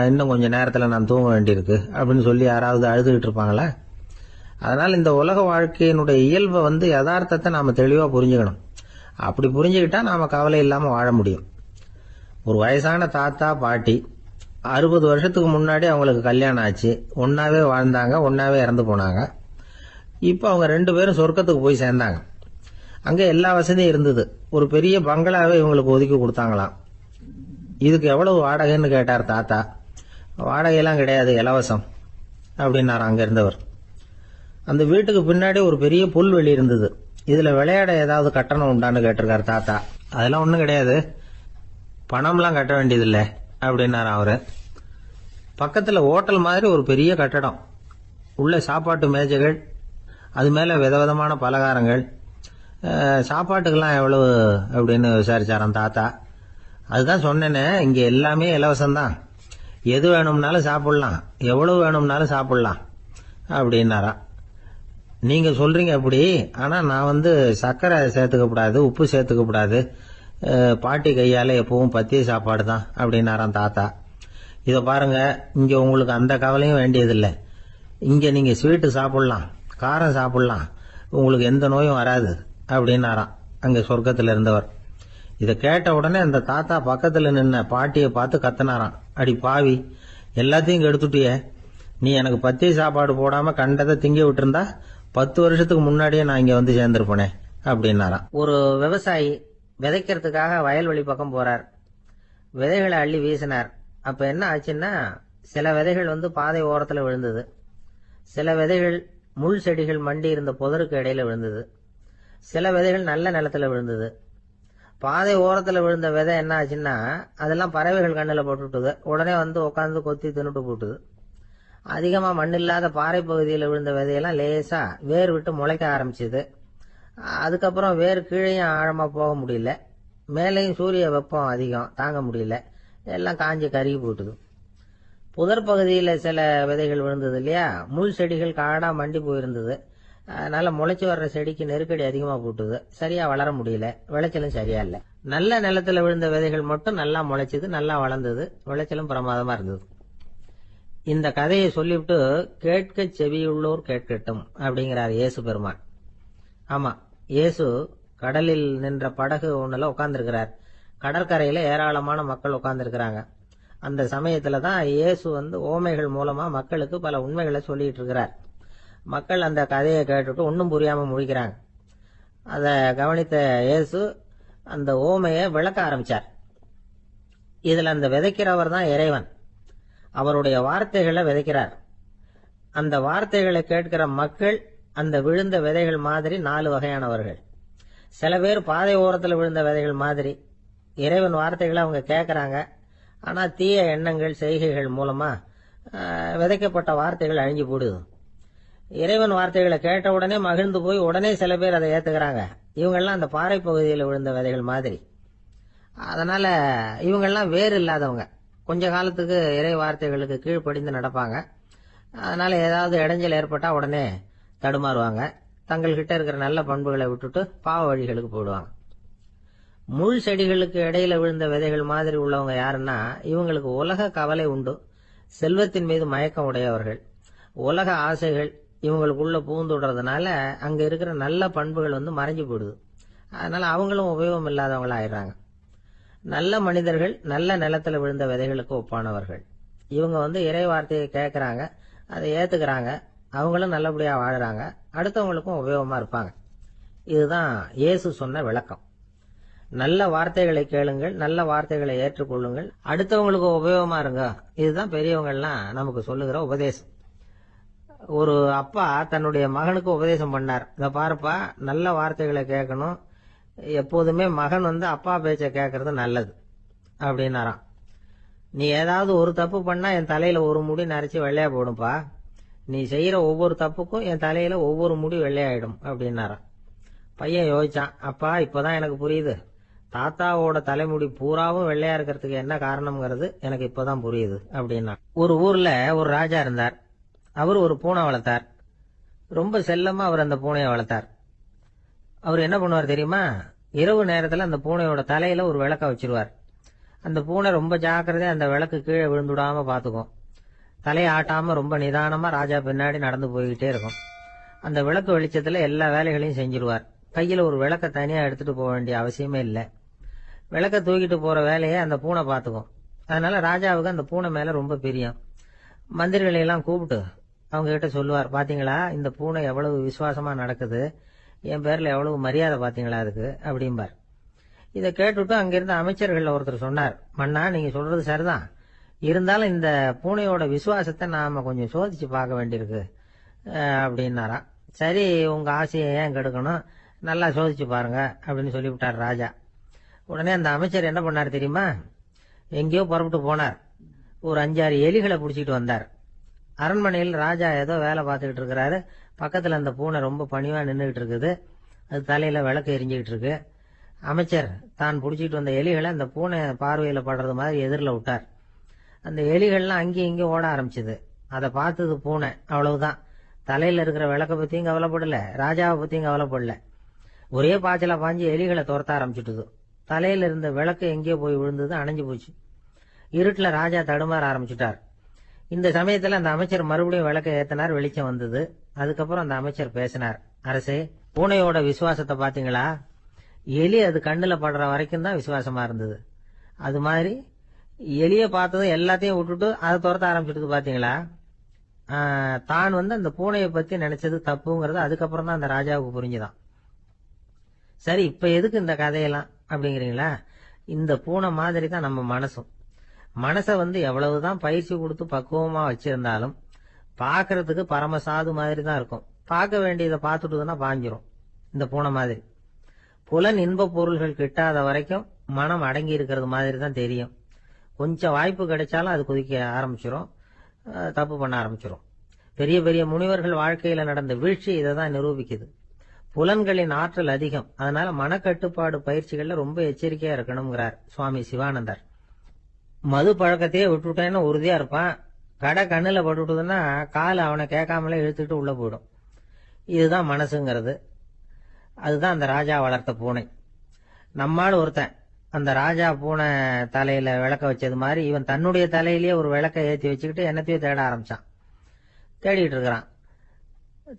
இன்னும் கொஞ்சம் நேரத்தில் நான் தூங்க வேண்டியிருக்கு அப்படின்னு சொல்லி யாராவது அழுதுகிட்டு இருப்பாங்களா? அதனால் இந்த உலக வாழ்க்கையினுடைய இயல்பை யதார்த்தத்தை நாம தெளிவாக புரிஞ்சுக்கணும். அப்படி புரிஞ்சுக்கிட்டா நாம கவலை இல்லாமல் வாழ முடியும். ஒரு வயசான தாத்தா பாட்டி 60 வருஷத்துக்கு முன்னாடி அவங்களுக்கு கல்யாணம் ஆச்சு, ஒன்னாவே வாழ்ந்தாங்க, ஒன்னாவே இறந்து போனாங்க. இப்போ அவங்க 2 பேரும் சொர்க்கத்துக்கு போய் சேர்ந்தாங்க. அங்கே எல்லா வசதியும் இருந்தது. ஒரு பெரிய பங்களாவே இவங்களுக்கு ஒதுக்கி கொடுத்தாங்களாம். இதுக்கு எவ்வளவு வாடகைன்னு கேட்டார் தாத்தா. வாடகையெல்லாம் கிடையாது, இலவசம் அப்படின்னார் அங்க இருந்தவர். அந்த வீட்டுக்கு பின்னாடி ஒரு பெரிய புல்வெளி இருந்தது. இதுல விளையாட ஏதாவது கட்டணம் உண்டான்னு கேட்டிருக்காரு தாத்தா. அதெல்லாம் ஒன்றும் கிடையாது, பணம்லாம் கட்ட வேண்டியதில்லை அப்படின்னாரு அவரு. பக்கத்துல ஹோட்டல் மாதிரி ஒரு பெரிய கட்டடம், உள்ள சாப்பாட்டு மேஜைகள், அது மேல விதவிதமான பலகாரங்கள். சாப்பாட்டுக்கெல்லாம் எவ்வளவு அப்படின்னு விசாரிச்சாராம் தாத்தா. அதுதான் சொன்னேனே, இங்க எல்லாமே இலவசம்தான், எது வேணும்னாலும் சாப்பிடலாம், எவ்வளவு வேணும்னாலும் சாப்பிடலாம் அப்படின்னாராம். நீங்க சொல்றீங்க அப்படி, ஆனா நான் சர்க்கரை சேர்த்துக்கப்படாது, உப்பு சேர்த்துக்கப்படாது, பாட்டி கையால எப்பவும் பத்திய சாப்பாடு தான் அப்படின்னாராம் தாத்தா. இதை பாருங்க, இங்க உங்களுக்கு அந்த கவலையும் வேண்டியதில்லை. இங்க நீங்க ஸ்வீட்டு சாப்பிடலாம், காரம் சாப்பிடலாம், உங்களுக்கு எந்த நோயும் வராது அப்படின்னாராம் அங்க சொர்க்கத்துல இருந்தவர். இதை கேட்ட உடனே அந்த தாத்தா பக்கத்துல நின்ன பாட்டியை பார்த்து கத்தினாராம், அடி பாவி, எல்லாத்தையும் கெடுத்துட்டியே, நீ எனக்கு பத்திய சாப்பாடு போடாம கண்டதை திங்க விட்டுருந்தா 10 வருஷத்துக்கு முன்னாடியே நான் இங்க சேர்ந்திருப்பேனே அப்படின்னாராம். ஒரு விவசாயி விதைக்கிறதுக்காக வயல்வெளி பக்கம் போறார். விதைகளை அள்ளி வீசினார். அப்ப என்ன ஆச்சுன்னா, சில விதைகள் பாதை ஓரத்துல விழுந்தது, சில விதைகள் முள் செடிகள் மண்டி இருந்த புதருக்கு இடையில விழுந்தது, சில விதைகள் நல்ல நிலத்துல விழுந்தது. பாதை ஓரத்துல விழுந்த விதை என்ன ஆச்சுன்னா, அதெல்லாம் பறவைகள் கண்ணில் போட்டுட்டுது, உடனே உட்காந்து கொத்தி தின்னுட்டு போட்டுது. அதிகமா மண் இல்லாத பாறை பகுதியில் விழுந்த விதையெல்லாம் லேசா வேர் விட்டு முளைக்க ஆரம்பிச்சுது. அதுக்கப்புறம் வேர் கீழேயும் ஆழமா போக முடியல, மேலேயும் சூரிய வெப்பம் அதிகம் தாங்க முடியல, எல்லாம் காஞ்சி கருகி போட்டுது. புதர் பகுதியில் சில விதைகள் விழுந்தது இல்லையா, முள் செடிகள் காடா மண்டி போயிருந்தது. அதனால முளைச்சு வர்ற செடிக்கு நெருக்கடி அதிகமா போட்டுது, சரியா வளர முடியல, விளைச்சலும் சரியா இல்ல. நல்ல நிலத்துல விழுந்த விதைகள் மட்டும் நல்லா முளைச்சது, நல்லா வளர்ந்தது, விளைச்சலும் பிரமாதமா இருந்தது. இந்த கதையை சொல்லிவிட்டு கேட்க செவியுள்ளோர் கேட்கட்டும் அப்படிங்கிறார் இயேசு பெருமான். ஆமா, இயேசு கடலில் நின்ற படகு ஒண்ணுல உட்கார்ந்துருக்கிறார். கடற்கரையில ஏராளமான மக்கள் உட்கார்ந்துருக்கிறாங்க. அந்த சமயத்துலதான் இயேசு ஓமைகள் மூலமா மக்களுக்கு பல உண்மைகளை சொல்லிட்டு இருக்கிறார். மக்கள் அந்த கதையை கேட்டுட்டு ஒன்னும் புரியாம முழிக்கிறாங்க. அத கவனித்த இயேசு அந்த ஓமையை விளக்க ஆரம்பிச்சார். இதுல அந்த விதைக்கிறவர் தான் இறைவன். அவருடைய வார்த்தைகளை விதைக்கிறார். அந்த வார்த்தைகளை கேட்கிற மக்கள் அந்த விழுந்த விதைகள் மாதிரி 4 வகையானவர்கள். சில பேர் பாதை ஓரத்தில் விழுந்த விதைகள் மாதிரி, இறைவன் வார்த்தைகளை அவங்க கேட்கறாங்க, ஆனா தீய எண்ணங்கள் செய்கைகள் மூலமா விதைக்கப்பட்ட வார்த்தைகள் அழிஞ்சு போடுது. இறைவன் வார்த்தைகளை கேட்ட உடனே மகிழ்ந்து போய் உடனே சில பேர் அதை ஏத்துக்கிறாங்க. இவங்கெல்லாம் அந்த பாறை பகுதியில் விழுந்த விதைகள் மாதிரி. அதனால இவங்கெல்லாம் வேறு இல்லாதவங்க, கொஞ்ச காலத்துக்கு இறை வார்த்தைகளுக்கு கீழ்ப்படிந்து நடப்பாங்க, அதனால ஏதாவது இடைஞ்சல் ஏற்பட்டா உடனே தடுமாறுவாங்க. தங்கள்கிட்ட இருக்கிற நல்ல பண்புகளை விட்டுட்டு பாவ வழிகளுக்கு போயிடுவாங்க. முள் செடிகளுக்கு இடையில விழுந்த விதைகள் மாதிரி உள்ளவங்க யாருன்னா, இவங்களுக்கு உலக கவலை உண்டு, செல்வத்தின் மீது மயக்கம் உடையவர்கள். உலக ஆசைகள் இவங்களுக்குள்ள பூந்துடுறதுனால அங்க இருக்கிற நல்ல பண்புகள் மறைஞ்சு போயிடுது. அதனால அவங்களும் உபயோகம் இல்லாதவங்களா ஆயிடுறாங்க. நல்ல மனிதர்கள் நல்ல நிலத்துல விழுந்த விதைகளுக்கு ஒப்பானவர்கள். இவங்க இறை வார்த்தையை கேட்கறாங்க, அதை ஏத்துக்கிறாங்க, அவங்களும் நல்லபடியா வாழறாங்க, அடுத்தவங்களுக்கும் உபயோகமா இருப்பாங்க. இதுதான் இயேசு சொன்ன விளக்கம். நல்ல வார்த்தைகளை கேளுங்கள், நல்ல வார்த்தைகளை ஏற்றுக்கொள்ளுங்கள், அடுத்தவங்களுக்கு உபயோகமா இருங்க. இதுதான் பெரியவங்கள்லாம் நமக்கு சொல்லுகிற உபதேசம். ஒரு அப்பா தன்னுடைய மகனுக்கு உபதேசம் பண்ணார். இத பாருப்பா, நல்ல வார்த்தைகளை கேட்கணும், எப்போதுமே மகன் அப்பா பேச்ச கேட்கறது நல்லது அப்படின்னாராம். நீ ஏதாவது ஒரு தப்பு பண்ணா என் தலையில ஒரு முடி நரைச்சு வெள்ளையா போடும்பா, நீ செய்யற ஒவ்வொரு தப்புக்கும் என் தலையில ஒவ்வொரு முடி வெள்ளையாயிடும் அப்படின்னாராம். பையன் யோசிச்சான், அப்பா இப்பதான் எனக்கு புரியுது, தாத்தாவோட தலைமுடி பூராவும் வெள்ளையா இருக்கிறதுக்கு என்ன காரணம்ங்கிறது எனக்கு இப்பதான் புரியுது அப்படின்னா. ஒரு ஊர்ல ஒரு ராஜா இருந்தார். அவர் ஒரு பூனை வளர்த்தார். ரொம்ப செல்லமா அவர் அந்த பூனையை வளர்த்தார். அவர் என்ன பண்ணுவார் தெரியுமா? இரவு நேரத்துல அந்த பூனையோட தலையில ஒரு விளக்க வச்சிருவார். அந்த பூனை ரொம்ப ஜாக்கிரதையா அந்த விளக்கு கீழே விழுந்துடாம பாத்துக்கும். தலையை ஆட்டாம ரொம்ப நிதானமா ராஜா பின்னாடி நடந்து போய்கிட்டே இருக்கும். அந்த விளக்கு வெளிச்சத்துல எல்லா வேலைகளையும் செஞ்சிருவார். கையில ஒரு விளக்க தனியா எடுத்துட்டு போக வேண்டிய அவசியமே இல்லை. விளக்க தூக்கிட்டு போற வேலையை அந்த பூனை பாத்துக்கும். அதனால ராஜாவுக்கு அந்த பூனை மேல ரொம்ப பிரியம். மந்திரிகளை எல்லாம் கூப்பிட்டு அவங்க கிட்ட சொல்லுவார், பாத்தீங்களா இந்த பூனை எவ்வளவு விசுவாசமா நடக்குது, என் பேர்ல எவ்வளவு மரியாதை பாத்தீங்களா அதுக்கு அப்படிம்பார். இதை கேட்டுட்டு அங்கிருந்த அமைச்சர்கள் ஒருத்தர் சொன்னார், மன்னா நீங்க சொல்றது சரிதான், இருந்தாலும் இந்த பூனையோட விசுவாசத்தை நாம கொஞ்சம் சோதிச்சு பார்க்க வேண்டியிருக்கு அப்படின்னாராம். சரி, உங்க ஆசையை ஏன் கெடுக்கணும், நல்லா சோதிச்சு பாருங்க அப்படின்னு சொல்லிவிட்டார் ராஜா. உடனே அந்த அமைச்சர் என்ன பண்ணார் தெரியுமா? எங்கேயோ புறப்பட்டு போனார். ஒரு 5-6 எலிகளை பிடிச்சிட்டு வந்தார். அரண்மனையில் ராஜா ஏதோ வேலை பார்த்துக்கிட்டு இருக்கிறாரு. பக்கத்துல அந்த பூனை ரொம்ப பணிவா நின்றுகிட்டு இருக்குது. அது தலையில விளக்கு எரிஞ்சுக்கிட்டு இருக்கு. அமைச்சர் தான் பிடிச்சிட்டு வந்த எலிகளை அந்த பூனை பார்வையில படுறது மாதிரி எதிரில் விட்டார். அந்த எலிகள்லாம் அங்கேயும் இங்கேயும் ஓட ஆரம்பிச்சுது. அதை பார்த்தது பூனை, அவ்வளவுதான். தலையில இருக்கிற விளக்க பத்தியும் கவலைப்படல, ராஜாவை பத்தியும் கவலைப்படல. ஒரே பாய்ச்சலா பாஞ்சு எலிகளை துரத்த ஆரம்பிச்சுட்டுது. தலையில இருந்த விளக்கு எங்கேயோ போய் விழுந்தது, அணைஞ்சு போச்சு. இருட்டுல ராஜா தடுமாற ஆரம்பிச்சுட்டார். இந்த சமயத்துல அந்த அமைச்சர் மறுபடியும் விளக்க ஏத்தினார், வெளிச்சம் வந்தது. அதுக்கப்புறம் அந்த அமைச்சர் பேசினார், அரசே பூனையோட விசுவாசத்தை பாத்தீங்களா? எலி அது கண்ணுல படுற வரைக்கும் தான் விசுவாசமா இருந்தது. அது மாதிரி எலிய பார்த்ததும் எல்லாத்தையும் விட்டுட்டு அதை துரத்த ஆரம்பிச்சுட்டு பாத்தீங்களா? தான் அந்த பூனையை பத்தி நினைச்சது தப்புங்கிறது அதுக்கப்புறம் தான் அந்த ராஜாவுக்கு புரிஞ்சுதான். சரி, இப்ப எதுக்கு இந்த கதையெல்லாம் அப்படிங்கிறீங்களா? இந்த பூனை மாதிரி தான் நம்ம மனசும். மனசை எவ்வளவுதான் பயிற்சி கொடுத்து பக்குவமா வச்சிருந்தாலும் பாக்குறதுக்கு பரமசாது மாதிரி தான் இருக்கும். பார்க்க வேண்டியதை பார்த்துட்டுதுன்னா பாஞ்சிரும். இந்த பூனை மாதிரி புலன் இன்ப பொருள்கள் கிட்டாத வரைக்கும் மனம் அடங்கி இருக்கிறது மாதிரி தான் தெரியும். கொஞ்சம் வாய்ப்பு கிடைச்சாலும் அது குதிக்க ஆரம்பிச்சிரும், தப்பு பண்ண ஆரம்பிச்சிரும். பெரிய பெரிய முனிவர்கள் வாழ்க்கையில நடந்த வீழ்ச்சி இதை தான் நிரூபிக்குது. புலன்களின் ஆற்றல் அதிகம், அதனால மனக்கட்டுப்பாடு பயிற்சிகள்ல ரொம்ப எச்சரிக்கையா இருக்கணுங்கிறார் சுவாமி சிவானந்தர். மது பழக்கத்தையே விட்டுட்டேன்னு உறுதியா இருப்பான். கடை கண்ணுல பட்டுட்டுதுன்னா கால் அவனை கேட்காமலே இழுத்துட்டு உள்ள போயிடும். இதுதான் மனசுங்கிறது. அதுதான் அந்த ராஜா வளர்த்த பூனை. நம்மால் ஒருத்தன் அந்த ராஜா பூனை தலையில விளக்க வச்சது மாதிரி இவன் தன்னுடைய தலையிலேயே ஒரு விளக்க ஏற்றி வச்சுக்கிட்டு என்னத்தையும் தேட ஆரம்பிச்சான். தேடிட்டு இருக்கிறான்.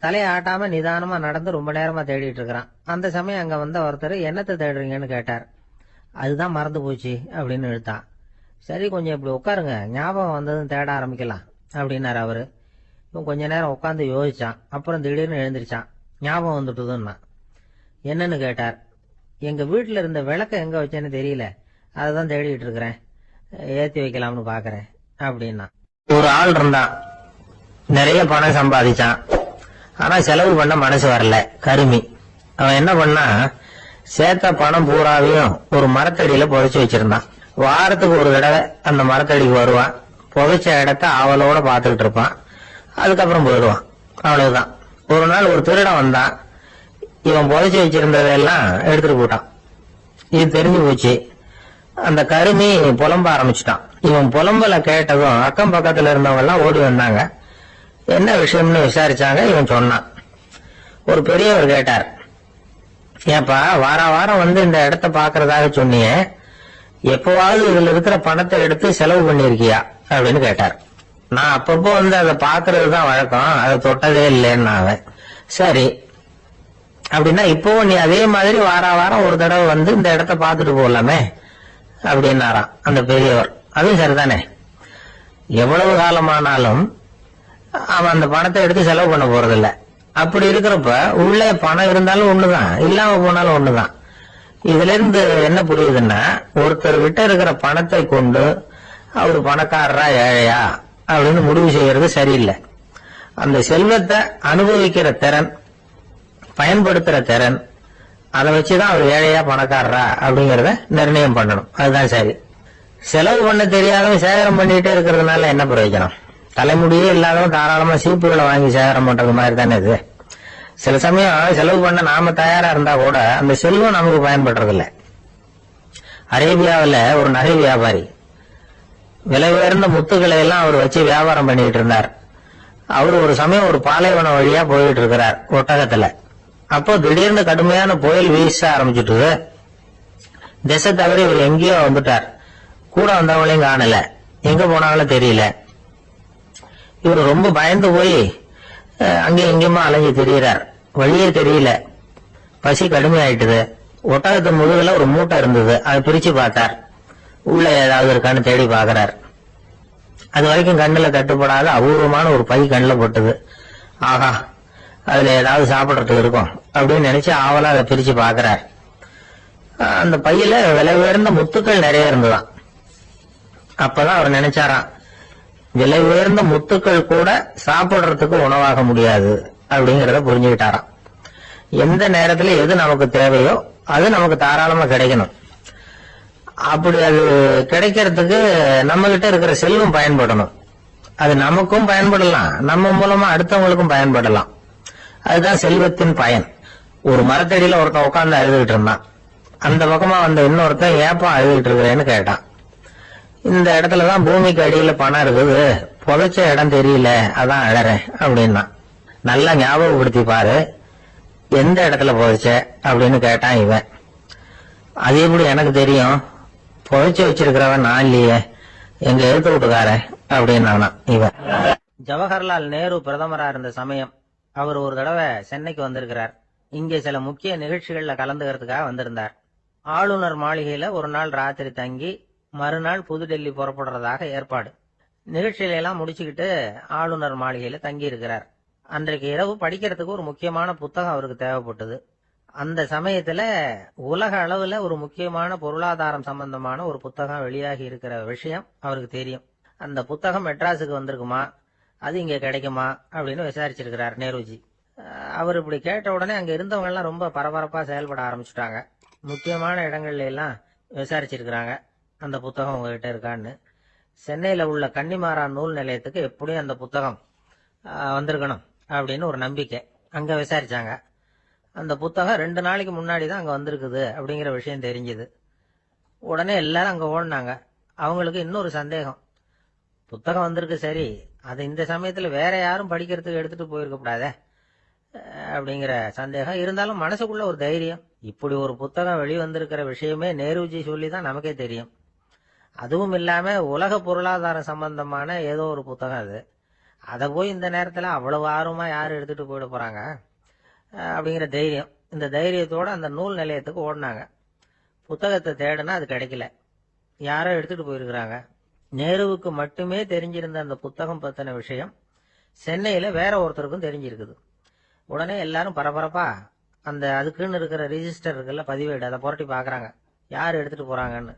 தலையை ஆட்டாம நிதானமா நடந்து ரொம்ப நேரமா தேடிட்டு இருக்கிறான். அந்த சமயம் அங்க வந்த ஒருத்தர், என்னத்தை தேடுறீங்கன்னு கேட்டார். அதுதான் மறந்து போச்சு அப்படின்னு இழுத்தான். சரி, கொஞ்சம் இப்படி உட்காருங்க, ஞாபகம் வந்ததுன்னு தேட ஆரம்பிக்கலாம் அப்படின்னாரு அவரு. இவன் கொஞ்ச நேரம் உட்காந்து யோசிச்சான். அப்புறம் திடீர்னு எழுந்திருச்சான். ஞாபகம் வந்துட்டுதுன்னா. என்னன்னு கேட்டார். எங்க வீட்டுல இருந்த விளக்க எங்க வச்சேன்னு தெரியல, அததான் தேடிட்டு இருக்கிறேன், ஏத்தி வைக்கலாம்னு பாக்குறேன் அப்படின்னா. ஒரு ஆள் இருந்தான், நிறைய பணம் சம்பாதிச்சான். ஆனா செலவு பண்ண மனசு வரல, கருமி. அவன் என்ன பண்ணா, சேர்த்த பணம் பூராவையும் ஒரு மரத்தடியில புதைச்சு வச்சிருந்தான். வாரத்துக்கு ஒரு தடவை அந்த மரத்தடிக்கு வருவான். புதைச்ச இடத்த அவளோட பாத்துக்கிட்டு இருப்பான். அதுக்கப்புறம் போயிடுவான். அவ்வளவுதான். ஒரு நாள் ஒரு திருடன் வந்தான். இவன் புதைச்சு வச்சிருந்ததெல்லாம் எடுத்துட்டு போட்டான். இது தெரிஞ்சு போச்சு. அந்த கருமி புலம்ப ஆரம்பிச்சுட்டான். இவன் புலம்பல கேட்டதும் அக்கம் பக்கத்துல இருந்தவங்க எல்லாம் ஓடி வந்தாங்க. என்ன விஷயம்னு விசாரிச்சாங்க. இவன் சொன்னான். ஒரு பெரியவர் கேட்டார், ஏப்பா வார வாரம் வந்து இந்த இடத்த பாக்குறதாக சொன்னியே, எப்பவாவது இதுல இருக்கிற பணத்தை எடுத்து செலவு பண்ணிருக்கியா அப்படின்னு கேட்டார். நான் அப்பப்போ வந்து அதை பாக்குறதுதான் வழக்கம், அதை தொட்டதே இல்லைன்னு அவன். சரி அப்படின்னா இப்பவும் நீ அதே மாதிரி வார வாரம் ஒரு தடவை வந்து இந்த இடத்த பாத்துட்டு போகலாமே அப்படின்னாராம் அந்த பெரியவர். அதுவும் சரிதானே, எவ்வளவு காலமானாலும் அவன் அந்த பணத்தை எடுத்து செலவு பண்ண போறதில்ல. அப்படி இருக்கிறப்ப உள்ள பணம் இருந்தாலும் ஒண்ணுதான், இல்லாம போனாலும் ஒண்ணுதான். இதுல இருந்து என்ன புரியுதுன்னா, ஒருத்தர் கிட்ட இருக்கிற பணத்தை கொண்டு அவரு பணக்காரரா ஏழையா அப்படின்னு முடிவு செய்யறது சரியில்லை. அந்த செல்வத்தை அனுபவிக்கிற திறன், பயன்படுத்துற திறன், அதை வச்சுதான் அவர் ஏழையா பணக்காரரா அப்படிங்கறத நிர்ணயம் பண்ணணும். அதுதான் சரி. செலவு பண்ண தெரியாதவன் சேகரம் பண்ணிட்டே இருக்கிறதுனால என்ன பிரயோஜனம்? தலைமுடியே இல்லாதவன் தாராளமா சீப்புகளை வாங்கி சேகரம் பண்றது மாதிரி தானே இது. சில சமயம் செலவு பண்ண நாம தயாரா இருந்தா கூட அந்த செல்வம் நமக்கு பயன்படுறது இல்லை. அரேபியாவில் ஒரு நகை வியாபாரி விலை உயர்ந்த முத்துக்களை எல்லாம் அவர் வச்சு வியாபாரம் பண்ணிட்டு இருந்தார். அவர் ஒரு சமயம் ஒரு பாலைவனம் வழியா போயிட்டு இருக்கிறார் ஒட்டகத்துல. அப்போ திடீர்னு கடுமையான புயல் வீச ஆரம்பிச்சுட்டு திசை தவிர இவர் எங்கேயோ வந்துட்டார். கூட வந்தவங்களையும் காணல, எங்க போனாலும் தெரியல. இவர் ரொம்ப பயந்து போய் அங்கேயும் இங்கேயுமா அலைஞ்சு திரியிறார். வழியே தெரியல. பசி கடுமையாயிட்டுது. ஒட்டகத்து முதுகுல ஒரு மூட்டை இருந்தது, அதை பிரிச்சு பார்த்தார். உள்ள ஏதாவது இருக்கான்னு தேடி பாக்குறார். அது வரைக்கும் கண்ணுல தட்டுப்படாத அபூர்வமான ஒரு பை கண்ணுல போட்டது. ஆஹா, அதுல ஏதாவது சாப்பிடறதுக்கு இருக்கும் அப்படின்னு நினைச்சு ஆவலா அதை பிரிச்சு பாக்குறார். அந்த பையில விலை உயர்ந்த முத்துக்கள் நிறைய இருந்ததாம். அப்பதான் அவர் நினைச்சாராம், விலை உயர்ந்த முத்துக்கள் கூட சாப்பிடுறதுக்கு உணவாக முடியாது அப்படிங்கறத புரிஞ்சுக்கிட்டாராம். எந்த நேரத்துல எது நமக்கு தேவையோ அது நமக்கு தாராளமா கிடைக்கணும். அப்படி அது கிடைக்கிறதுக்கு நம்ம கிட்ட இருக்கிற செல்வம் பயன்படணும். அது நமக்கும் பயன்படலாம், நம்ம மூலமா அடுத்தவங்களுக்கும் பயன்படலாம். அதுதான் செல்வத்தின் பயன். ஒரு மரத்தடியில ஒருத்தன் உட்கார்ந்து அழுதுகிட்டு இருந்தான். அந்த பக்கமா வந்த இன்னொருத்தன் ஏப்பா அழுதுகிட்டு இருக்கிறேன்னு கேட்டான். இந்த இடத்துலதான் பூமிக்கு அடியில பணம் இருக்குது, புதைச்ச இடம் தெரியல, அதான் அழறேன் அப்படின்னா. நல்லா ஞாபகப்படுத்தி பாரு, எந்த இடத்துல புதைச்ச அப்படின்னு கேட்டான் இவன். அது எப்படி எனக்கு தெரியும், புதைச்சு வச்சிருக்கிறவன் நான் இல்லையே, எங்க எடுத்து விட்டுக்காரன் அப்படின்னானா இவன். ஜவஹர்லால் நேரு பிரதமரா இருந்த சமயம் அவர் ஒரு தடவை சென்னைக்கு வந்திருக்கிறார். இங்கே சில முக்கிய நிகழ்ச்சிகள்ல கலந்துக்கிறதுக்காக வந்திருந்தார். ஆளுநர் மாளிகையில ஒரு நாள் ராத்திரி தங்கி மறுநாள் புதுடெல்லி புறப்படுறதாக ஏற்பாடு. நிகழ்ச்சியில எல்லாம் முடிச்சுக்கிட்டு ஆளுநர் மாளிகையில தங்கி இருக்கிறார். அன்றைக்கு இரவு படிக்கிறதுக்கு ஒரு முக்கியமான புத்தகம் அவருக்கு தேவைப்பட்டது. அந்த சமயத்துல உலக அளவுல ஒரு முக்கியமான பொருளாதாரம் சம்பந்தமான ஒரு புத்தகம் வெளியாகி இருக்கிற விஷயம் அவருக்கு தெரியும். அந்த புத்தகம் மெட்ராஸுக்கு வந்திருக்குமா, அது இங்க கிடைக்குமா அப்படின்னு விசாரிச்சிருக்கிறார் நேருஜி. அவர் இப்படி கேட்ட உடனே அங்க இருந்தவங்க எல்லாம் ரொம்ப பரபரப்பா செயல்பட ஆரம்பிச்சுட்டாங்க. முக்கியமான இடங்கள்ல எல்லாம் விசாரிச்சிருக்கிறாங்க, அந்த புத்தகம் உங்ககிட்ட இருக்கான்னு. சென்னையில உள்ள கன்னிமாரா நூல் நிலையத்துக்கு எப்படியும் அந்த புத்தகம் வந்திருக்கணும் அப்படின்னு ஒரு நம்பிக்கை. அங்க விசாரிச்சாங்க. அந்த புத்தகம் 2 நாளைக்கு முன்னாடி தான் அங்க வந்திருக்குது அப்படிங்கிற விஷயம் தெரிஞ்சது. உடனே எல்லாரும் அங்க ஓடினாங்க. அவங்களுக்கு இன்னொரு சந்தேகம், புத்தகம் வந்திருக்கு சரி, அது இந்த சமயத்துல வேற யாரும் படிக்கிறதுக்கு எடுத்துட்டு போயிருக்க கூடாதே அப்படிங்கிற சந்தேகம். இருந்தாலும் மனசுக்குள்ள ஒரு தைரியம், இப்படி ஒரு புத்தகம் வெளிவந்திருக்கிற விஷயமே நேருஜி சொல்லிதான் நமக்கே தெரியும். அதுவும் இல்லாம உலக பொருளாதாரம் சம்பந்தமான ஏதோ ஒரு புத்தகம் அது, அதை போய் இந்த நேரத்துல அவ்வளவு ஆர்வமா யாரு எடுத்துட்டு போயிட போறாங்க அப்படிங்கிற தைரியம். இந்த தைரியத்தோட அந்த நூல் நிலையத்துக்கு ஓடினாங்க. புத்தகத்தை தேடினா அது கிடைக்கல, யாரோ எடுத்துட்டு போயிருக்கிறாங்க. நேருவுக்கு மட்டுமே தெரிஞ்சிருந்த அந்த புத்தகம் பத்தின விஷயம் சென்னையில வேற ஒருத்தருக்கும் தெரிஞ்சிருக்குது. உடனே எல்லாரும் பரபரப்பா அந்த அதுக்குன்னு இருக்கிற ரிஜிஸ்டர் இருக்குல்ல, பதிவேடு, அதை புரட்டி பாக்குறாங்க யார் எடுத்துட்டு போறாங்கன்னு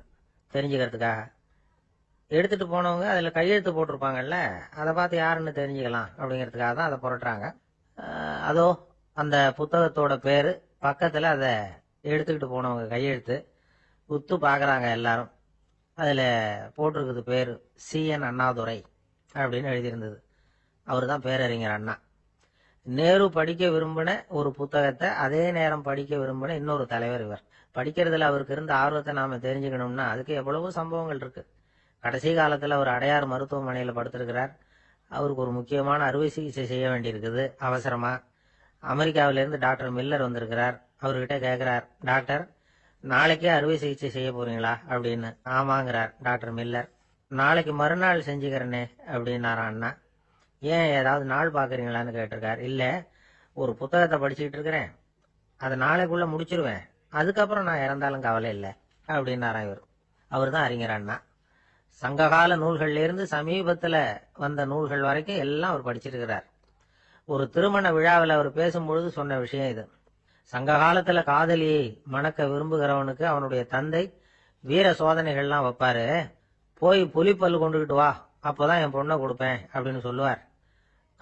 தெரிஞ்சுக்கிறதுக்காக. எடுத்துட்டு போனவங்க அதுல கையெழுத்து போட்டிருப்பாங்கல்ல, அதை பார்த்து யாருன்னு தெரிஞ்சுக்கலாம் அப்படிங்கிறதுக்காக தான் அதை புரட்டுறாங்க. அதோ அந்த புத்தகத்தோட பேரு பக்கத்துல அதை எடுத்துக்கிட்டு போனவங்க கையெழுத்து உத்து பாக்குறாங்க எல்லாரும். அதுல போட்டிருக்குது பேரு CN அண்ணாதுரை அப்படின்னு எழுதியிருந்தது. அவரு தான் பேரறிஞர் அண்ணா. நேரு படிக்க விரும்பின ஒரு புத்தகத்தை அதே நேரம் படிக்க விரும்பின இன்னொரு தலைவர் இவர். படிக்கிறதுல அவருக்கு இருந்த ஆர்வத்தை நாம தெரிஞ்சுக்கணும்னா அதுக்கு எவ்வளவோ சம்பவங்கள் இருக்கு. கடைசி காலத்துல அவர் அடையார் மருத்துவமனையில படுத்திருக்கிறார். அவருக்கு ஒரு முக்கியமான அறுவை சிகிச்சை செய்ய வேண்டியிருக்குது அவசரமா. அமெரிக்காவிலேருந்து டாக்டர் மில்லர் வந்திருக்கிறார். அவர்கிட்ட கேட்கிறார், டாக்டர் நாளைக்கே அறுவை சிகிச்சை செய்ய போறீங்களா அப்படின்னு. ஆமாங்கிறார் டாக்டர் மில்லர். நாளைக்கு மறுநாள் செஞ்சுக்கிறேனே அப்படின்னாராம் அண்ணா. ஏன் ஏதாவது நாள் பாக்குறீங்களான்னு கேட்டிருக்கார். இல்ல, ஒரு புத்தகத்தை படிச்சுக்கிட்டு இருக்கிறேன், அதை நாளைக்குள்ள முடிச்சிருவேன், அதுக்கப்புறம் நான் இறந்தாலும் கவலை இல்லை அப்படின்னாராம் இவர். அவர் தான் அறிஞர் அண்ணா. சங்ககால நூல்கள்ல இருந்து சமீபத்துல வந்த நூல்கள் வரைக்கும் எல்லாம் அவர் படிச்சிருக்கிறார். ஒரு திருமண விழாவில் அவர் பேசும்பொழுது சொன்ன விஷயம் இது. சங்க காலத்துல காதலியை மணக்க விரும்புகிறவனுக்கு அவனுடைய தந்தை வீர சோதனைகள்லாம் வைப்பாரு. போய் புலிப்பல்லு கொண்டுகிட்டு வா, அப்போதான் என் பொண்ணை கொடுப்பேன் அப்படின்னு சொல்லுவார்.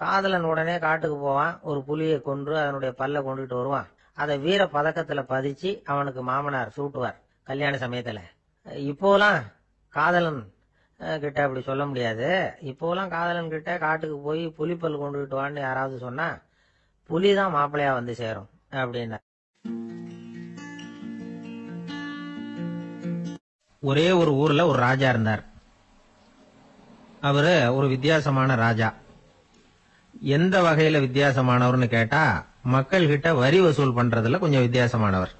காதலன் உடனே காட்டுக்கு போவான், ஒரு புலியை கொன்று அதனுடைய பல்ல கொண்டுகிட்டு வருவான். அதை வீர பதக்கத்துல பதிச்சு அவனுக்கு மாமனார் சூட்டுவார் கல்யாண சமயத்துல. இப்போலாம் காதலன் கிட்ட அப்படி சொல்ல முடியாது. இப்போலாம் காதலன் கிட்ட காட்டுக்கு போய் புலிப்பல் கொண்டுகிட்டு வான்னு யாராவது சொன்னா புலிதான் மாப்பிள்ளையா வந்து சேரும் அப்படின்னா. ஒரே ஒரு ஊர்ல ஒரு ராஜா இருந்தார். அவரு ஒரு வித்தியாசமான ராஜா. எந்த வகையில வித்தியாசமானவர்னு கேட்டா, மக்கள் கிட்ட வரி வசூல் பண்றதுல கொஞ்சம் வித்தியாசமானவர்.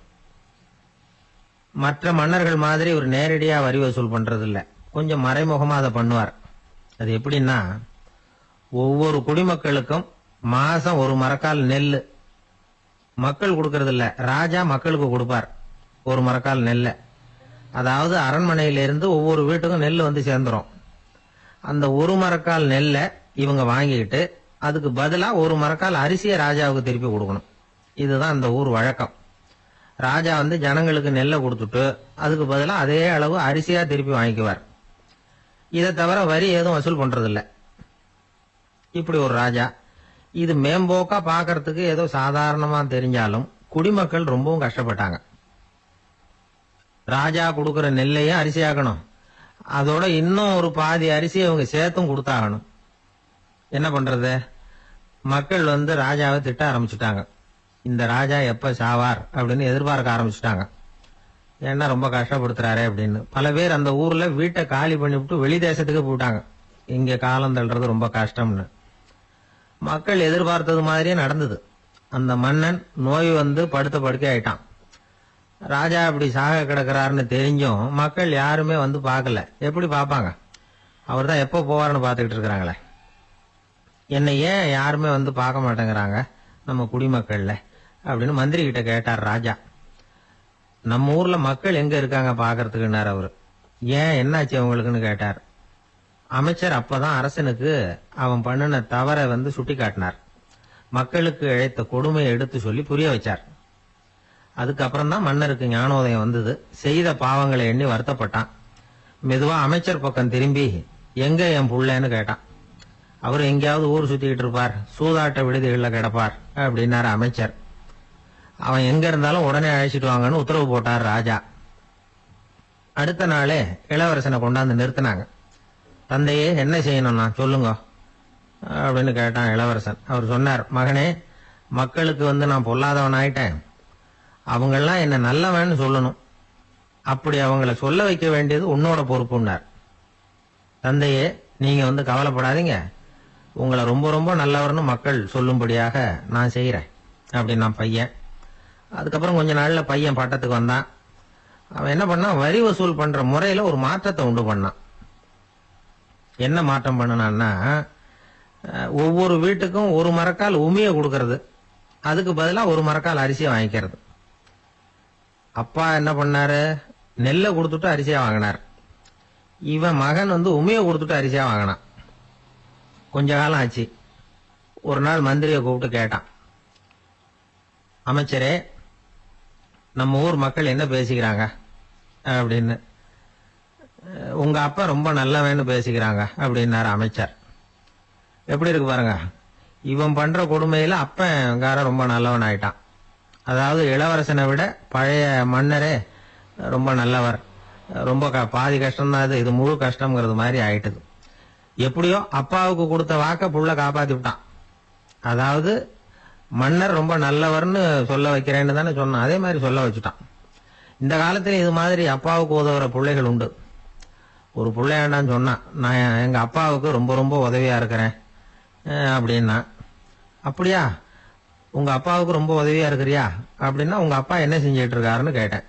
மற்ற மன்னர்கள் மாதிரி ஒரு நேரடியா வரி வசூல் பண்றது இல்ல, கொஞ்சம் மறைமுகமா அதை பண்ணுவார். அது எப்படின்னா, ஒவ்வொரு குடிமக்களுக்கும் மாசம் ஒரு மரக்கால் நெல் மக்கள் கொடுக்கறது இல்ல, ராஜா மக்களுக்கு கொடுப்பார் ஒரு மரக்கால் நெல்ல. அதாவது அரண்மனையிலிருந்து ஒவ்வொரு வீட்டுக்கும் நெல் வந்து சேர்ந்துரும். அந்த ஒரு மரக்கால் நெல்ல இவங்க வாங்கிக்கிட்டு அதுக்கு பதிலா ஒரு மரக்கால் அரிசியை ராஜாவுக்கு திருப்பி கொடுக்கணும். இதுதான் அந்த ஊர் வழக்கம். ராஜா வந்து ஜனங்களுக்கு நெல்லை கொடுத்துட்டு அதுக்கு பதிலா அதே அளவு அரிசியா திருப்பி வாங்கிக்குவார். இதை தவிர வரி எதுவும் வசூல் பண்றதில்ல. இப்படி ஒரு ராஜா. இது மேம்போக்கா பாக்கிறதுக்கு ஏதோ சாதாரணமா தெரிஞ்சாலும் குடிமக்கள் ரொம்பவும் கஷ்டப்பட்டாங்க. ராஜா கொடுக்கற நெல்லையும் அரிசியாக்கணும், அதோட இன்னும் ஒரு பாதி அரிசியை அவங்க சேர்த்தும் கொடுத்தாகணும். என்ன பண்றது? மக்கள் வந்து ராஜாவை திட்ட ஆரம்பிச்சுட்டாங்க. இந்த ராஜா எப்ப சாவார் அப்படின்னு எதிர்பார்க்க ஆரம்பிச்சுட்டாங்க. ஏன்னா ரொம்ப கஷ்டப்படுத்துறாரு அப்படின்னு. பல பேர் அந்த ஊர்ல வீட்டை காலி பண்ணிவிட்டு வெளி தேசத்துக்கு போயிட்டாங்க, இங்க காலம் தள்ளுறது ரொம்ப கஷ்டம்னு. மக்கள் எதிர்பார்த்தது மாதிரியே நடந்தது. அந்த மன்னன் நோய் வந்து படுத்த படுக்கை ஆயிட்டான். ராஜா அப்படி சாக கிடக்கிறாருன்னு தெரிஞ்சும் மக்கள் யாருமே வந்து பார்க்கல. எப்படி பார்ப்பாங்க? அவர் தான் எப்போ போவார்னு பார்த்துக்கிட்டு இருக்கிறாங்களே. என்னை ஏன் யாருமே வந்து பார்க்க மாட்டேங்கிறாங்க நம்ம குடிமக்கள்ல அப்படின்னு மந்திரி கிட்ட கேட்டார் ராஜா. நம்ம ஊர்ல மக்கள் எங்க இருக்காங்க பாக்கிறதுக்குன்னார் அவரு. ஏன், என்னாச்சு அவங்களுக்குன்னு கேட்டார். அமைச்சர் அப்பதான் அரசனுக்கு அவன் பண்ணின தவறை வந்து சுட்டி காட்டினார். மக்களுக்கு இழைத்த கொடுமையை எடுத்து சொல்லி புரிய வச்சார். அதுக்கப்புறம் தான் மன்னருக்கு ஞானோதயம் வந்தது. செய்த பாவங்களை எண்ணி வருத்தப்பட்டான். மெதுவா அமைச்சர் பக்கம் திரும்பி, எங்க என் புள்ளன்னு கேட்டான். அவர் எங்கேயாவது ஊர் சுத்திக்கிட்டு இருப்பார், சூதாட்ட விடுதிகளில் கிடப்பார் அப்படின்னாரு அமைச்சர். அவன் எங்க இருந்தாலும் உடனே அழைச்சிட்டு வாங்கன்னு உத்தரவு போட்டார் ராஜா. அடுத்த நாளே இளவரசனை கொண்டாந்து நிறுத்தினாங்க. தந்தையே, என்ன செய்யணும்னா சொல்லுங்க அப்படின்னு கேட்டான் இளவரசன். அவர் சொன்னார், மகனே, மக்களுக்கு வந்து நான் பொல்லாதவன் ஆயிட்டேன், அவங்கெல்லாம் என்ன நல்லவன்னு சொல்லணும், அப்படி அவங்கள சொல்ல வைக்க வேண்டியது உன்னோட பொறுப்புன்னார். தந்தையே, நீங்க வந்து கவலைப்படாதீங்க, உங்களை ரொம்ப ரொம்ப நல்லவர்னு மக்கள் சொல்லும்படியாக நான் செய்யறேன் அப்படின்னா பையன். அதுக்கப்புறம் கொஞ்ச நாள்ல பையன் பட்டத்துக்கு வந்தான். அவன் என்ன பண்ணான், வரி வசூல் பண்ற முறையில ஒரு மாற்றத்தை உண்டு பண்ணான். என்ன மாற்றம் பண்ணனான்னா, ஒவ்வொரு வீட்டுக்கும் ஒரு மரக்கால் உமிய கொடுக்கறது, அதுக்கு பதிலா ஒரு மரக்கால் அரிசியை வாங்கிக்கிறது. அப்பா என்ன பண்ணாரு, நெல்லை கொடுத்துட்டு அரிசியா வாங்கினார். இவன் மகன் வந்து உமிய கொடுத்துட்டு அரிசியா வாங்கினான். கொஞ்ச காலம் ஆச்சு. ஒரு நாள் மந்திரியை கூப்பிட்டு கேட்டான், அமைச்சரே, நம்ம ஊர் மக்கள் என்ன பேசிக்கிறாங்க அப்படின்னு. உங்க அப்பா ரொம்ப நல்லவன்னு பேசிக்கிறாங்க அப்படின்னாரு அமைச்சர். எப்படி இருக்கு பாருங்க, இவன் பண்ற கொடுமையில அப்பங்கார ரொம்ப நல்லவன் ஆயிட்டான். அதாவது இளவரசனை விட பழைய மன்னரே ரொம்ப நல்லவர், ரொம்ப பாதி கஷ்டம்தான் அது, இது முழு கஷ்டம்ங்கிறது மாதிரி ஆயிட்டுது. எப்படியோ அப்பாவுக்கு கொடுத்த வாக்க புள்ள காப்பாத்தி விட்டான். அதாவது மன்னர் ரொம்ப நல்லவர்னு சொல்ல வைக்கிறேன்னு தானே சொன்னான், அதே மாதிரி சொல்ல வச்சுட்டான். இந்த காலத்துல இது மாதிரி அப்பாவுக்கு உதவுற பிள்ளைகள் உண்டு. ஒரு பிள்ளையாண்டான்னு சொன்னான், நான் எங்க அப்பாவுக்கு ரொம்ப ரொம்ப உதவியா இருக்கிறேன் அப்படின்னா, அப்படியா, உங்க அப்பாவுக்கு ரொம்ப உதவியா இருக்கிறியா அப்படின்னா, உங்க அப்பா என்ன செஞ்சிட்டு இருக்காருன்னு கேட்டேன்.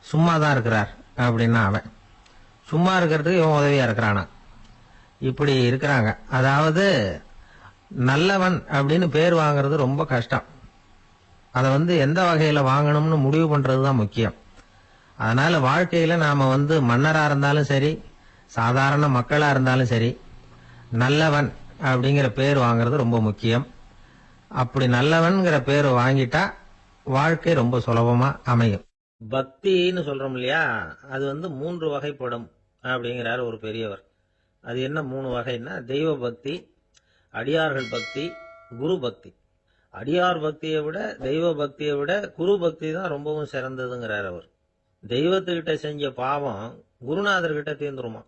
சும்மா தான் இருக்கிறார் அப்படின்னா அவன். சும்மா இருக்கிறதுக்கு இவன் உதவியா இருக்கிறானா? இப்படி இருக்கிறாங்க. அதாவது நல்லவன் அப்படின்னு பேர் வாங்குறது ரொம்ப கஷ்டம். அதை எந்த வகையில வாங்கணும்னு முடிவு பண்றதுதான் முக்கியம். அதனால வாழ்க்கையில நாம மன்னரா இருந்தாலும் சரி, சாதாரண மக்களா இருந்தாலும் சரி, நல்லவன் அப்படிங்கிற பேர் வாங்குறது ரொம்ப முக்கியம். அப்படி நல்லவன்கிற பேர் வாங்கிட்டா வாழ்க்கை ரொம்ப சுலபமா அமையும். பக்தின்னு சொல்றோம் இல்லையா, அது 3 வகைப்படும் அப்படிங்கிறார் ஒரு பெரியவர். அது என்ன 3 வகைன்னா, தெய்வ பக்தி, அடியார்கள் பக்தி, குரு பக்தி. அடியார் பக்தியை விட, தெய்வ பக்தியை விட குரு பக்தி தான் ரொம்பவும் சிறந்ததுங்கிறார் அவர். தெய்வத்துக்கிட்ட செஞ்ச பாவம் குருநாதர்கிட்ட தீர்ந்துருமா,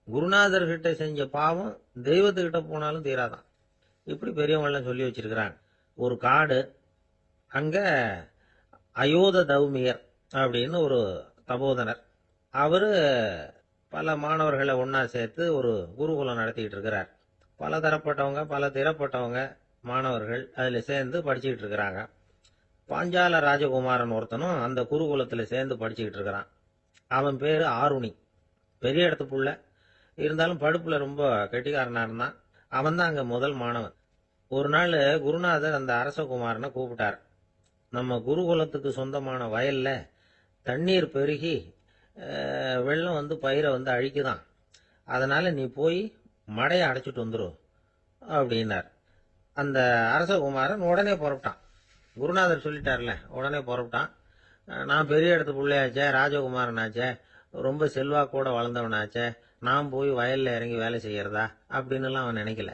குருநாதர்கிட்ட செஞ்ச பாவம் தெய்வத்துக்கிட்ட போனாலும் தீராதான். இப்படி பெரியவங்களாம் சொல்லி வச்சிருக்கிறாங்க. ஒரு காடு, அங்க அயோத தௌமியர் அப்படின்னு ஒரு தபோதனர், அவரு பல மாணவர்களை ஒன்னா சேர்த்து ஒரு குருகுலம் நடத்திக்கிட்டு இருக்கிறார். பல தரப்பட்டவங்க, பல திறப்பட்டவங்க மாணவர்கள் அதுல சேர்ந்து படிச்சுக்கிட்டு இருக்கிறாங்க. பாஞ்சால ராஜகுமாரன் ஒருத்தனும் அந்த குருகுலத்துல சேர்ந்து படிச்சுக்கிட்டு இருக்கிறான். அவன் பேரு ஆருணி. பெரிய இடத்து புள்ள, இருந்தாலும் படுப்புல ரொம்ப கெட்டிக்காரனா இருந்தான். அவன் தான் அங்க முதல் மாணவன். ஒரு நாள் குருநாதர் அந்த அரசகுமாரனை கூப்பிட்டார். நம்ம குருகுலத்துக்கு சொந்தமான வயல்ல தண்ணீர் பெருகி வெள்ளம் பயிரை அழிக்குதான். அதனால நீ போய் மடையை அடைச்சிட்டு வந்துரு அப்படின்னார். அந்த அரசகுமாரன் உடனே புறப்பட்டான். குருநாதர் சொல்லிட்டார்ல, உடனே புறப்பட்டான். நான் பெரிய இடத்து பிள்ளையாச்சே, ராஜகுமாரனாச்சே, ரொம்ப செல்வாக்கூட வளர்ந்தவனாச்சே, நான் போய் வயல்ல இறங்கி வேலை செய்யறதா அப்படின்னுலாம் அவன் நினைக்கல.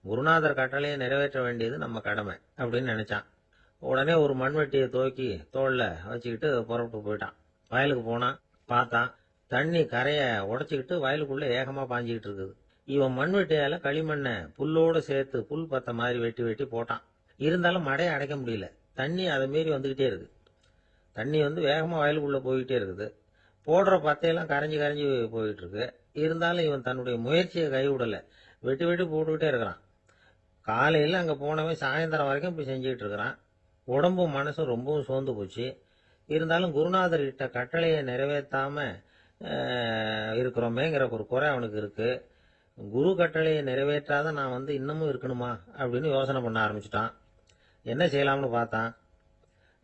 குருநாதர் கட்டளையை நிறைவேற்ற வேண்டியது நம்ம கடமை அப்படின்னு நினைச்சான். உடனே ஒரு மண்வெட்டியை தூக்கி தோல்ல வச்சுக்கிட்டு புறப்பட்டு போயிட்டான். வயலுக்கு போனான். பார்த்தான், தண்ணி கரையை உடைச்சிக்கிட்டு வயலுக்குள்ள ஏகமா பாஞ்சிக்கிட்டு இருக்குது. இவன் மண்வெட்டியால களிமண்ணை புல்லோட சேர்த்து புல் பத்த மாதிரி வெட்டி வெட்டி போட்டான். இருந்தாலும் மடையை அடைக்க முடியல. தண்ணி அதை மீறி வந்துகிட்டே இருக்கு. தண்ணி வேகமா வயலுக்குள்ள போய்கிட்டே இருக்குது. போடுற பத்தையெல்லாம் கரைஞ்சி கரைஞ்சி போயிட்டு இருக்கு. இருந்தாலும் இவன் தன்னுடைய முயற்சியை கைவிடல. வெட்டி வெட்டி போட்டுக்கிட்டே இருக்கிறான். காலையில அங்க போனவன் சாயந்தரம் வரைக்கும் இப்படி செஞ்சுக்கிட்டு இருக்கிறான். உடம்பும் மனசும் ரொம்பவும் சோர்ந்து போச்சு. இருந்தாலும் குருநாதர் கிட்ட கட்டளையை நிறைவேற்றாம இருக்கிறோமேங்கிற ஒரு குறை அவனுக்கு இருக்கு. குரு கட்டளையை நிறைவேற்றாத நான் இன்னமும் இருக்கணுமா அப்படின்னு யோசனை பண்ண ஆரம்பிச்சுட்டான். என்ன செய்யலாம்னு பார்த்தான்.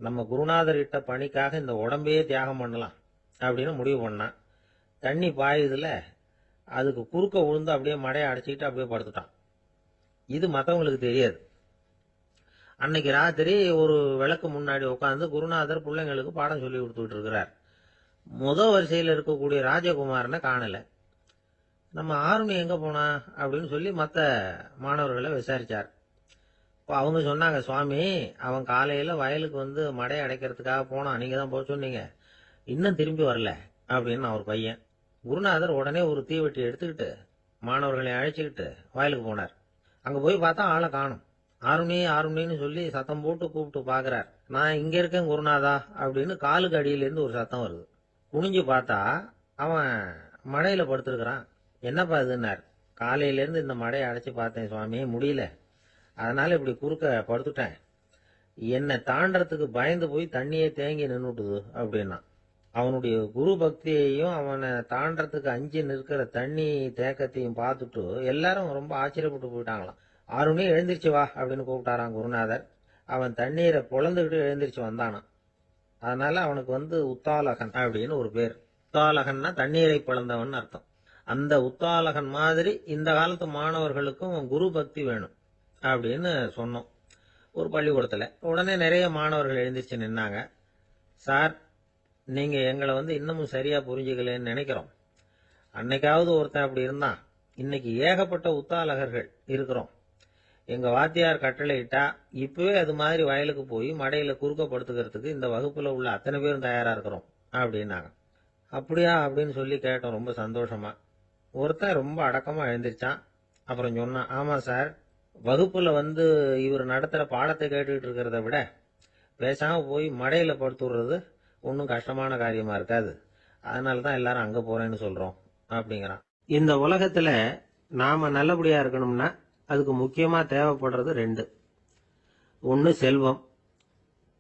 நம்ம குருநாதர் கிட்ட பணிக்காக இந்த உடம்பையே தியாகம் பண்ணலாம் அப்படின்னு முடிவு பண்ணான். தண்ணி பாயுதுல, அதுக்கு குறுக்க விழுந்து அப்படியே மடையை அடைச்சிக்கிட்டு அப்படியே படுத்துட்டான். இது மற்றவங்களுக்கு தெரியாது. அன்னைக்கு ராத்திரி ஒரு விளக்கு முன்னாடி உட்காந்து குருநாதர் பிள்ளைங்களுக்கு பாடம் சொல்லி கொடுத்துட்டு இருக்கிறார். வரிசையில் இருக்கக்கூடிய ராஜகுமாரனை காணல. நம்ம ஆருணி எங்க போனா அப்படின்னு சொல்லி மற்ற மாணவர்களை விசாரிச்சார். இப்போ அவங்க சொன்னாங்க, சுவாமி, அவன் காலையில வயலுக்கு மடையை அடைக்கிறதுக்காக போனான், நீங்க தான் போக சொன்னீங்க, இன்னும் திரும்பி வரல அப்படின்னு அவர் பையன். குருநாதர் உடனே ஒரு தீவெட்டி எடுத்துக்கிட்டு மாணவர்களை அழைச்சிக்கிட்டு வயலுக்கு போனார். அங்க போய் பார்த்தா ஆளை காணும். ஆருணி ஆருணின்னு சொல்லி சத்தம் போட்டு கூப்பிட்டு பாக்குறார். நான் இங்க இருக்கேன் குருநாதா அப்படின்னு காலுக்கு அடியிலேருந்து ஒரு சத்தம் வருது. குனிஞ்சு பார்த்தா அவன் மடையில படுத்திருக்கிறான். என்னப்பா இதுன்னார். காலையில இருந்து இந்த மடையை அடைச்சு பார்த்தேன் சுவாமி, முடியல, அதனால இப்படி குறுக்க படுத்துட்டேன். என்னை தாண்டறதுக்கு பயந்து போய் தண்ணியே தேங்கி நின்னுட்டுது அப்படின்னா. அவனுடைய குரு பக்தியையும் அவனை தாண்டறதுக்கு அஞ்சு நிற்கிற தண்ணி தேக்கத்தையும் பார்த்துட்டு எல்லாரும் ரொம்ப ஆச்சரியப்பட்டு போயிட்டாங்களாம். ஆருணி எழுந்திருச்சு வா அப்படின்னு கூப்பிட்டாராம் குருநாதர். அவன் தண்ணீரை பொழந்துகிட்டு எழுந்திருச்சு வந்தானான். அதனால அவனுக்கு உத்தாலகன் அப்படின்னு ஒரு பேர். உத்தாலகன்னா தண்ணீரை பிளந்தவன் அர்த்தம். அந்த உத்தாலகன் மாதிரி இந்த காலத்து மாணவர்களுக்கும் குரு பக்தி வேணும் அப்படின்னு சொன்னோம் ஒரு பள்ளிக்கூடத்துல. உடனே நிறைய மாணவர்கள் எழுந்திருச்சு நின்னாங்க. சார், நீங்க எங்களை இன்னமும் சரியா புரிஞ்சுக்கலன்னு நினைக்கிறோம். அன்னைக்காவது ஒருத்தன் அப்படி இருந்தான், இன்னைக்கு ஏகப்பட்ட உத்தாலகர்கள் இருக்கிறோம். எங்க வாத்தியார் கட்டளையிட்டா இப்பவே அது மாதிரி வயலுக்கு போய் மடையில குறுக்கப்படுத்துக்கிறதுக்கு இந்த வகுப்புல உள்ள அத்தனை பேரும் தயாரா இருக்கிறோம் அப்படின்னாங்க. அப்படியா அப்படின்னு சொல்லி கேட்டோம் ரொம்ப சந்தோஷமா. ஒருத்தன் ரொம்ப அடக்கமா எழுந்திருச்சான். அப்புறம் சொன்னான், ஆமா சார், வகுப்புல இவர் நடத்துற பாடத்தை கேட்டுக்கிட்டு இருக்கிறத விட பேசாம போய் மடையில படுத்துடுறது ஒன்றும் கஷ்டமான காரியமா இருக்காது, அதனாலதான் எல்லாரும் அங்க போறேன்னு சொல்றோம் அப்படிங்கிறான். இந்த உலகத்துல நாம நல்லபடியா இருக்கணும்னா அதுக்கு முக்கியமா தேவைப்படுறது ரெண்டு. ஒன்னு செல்வம்,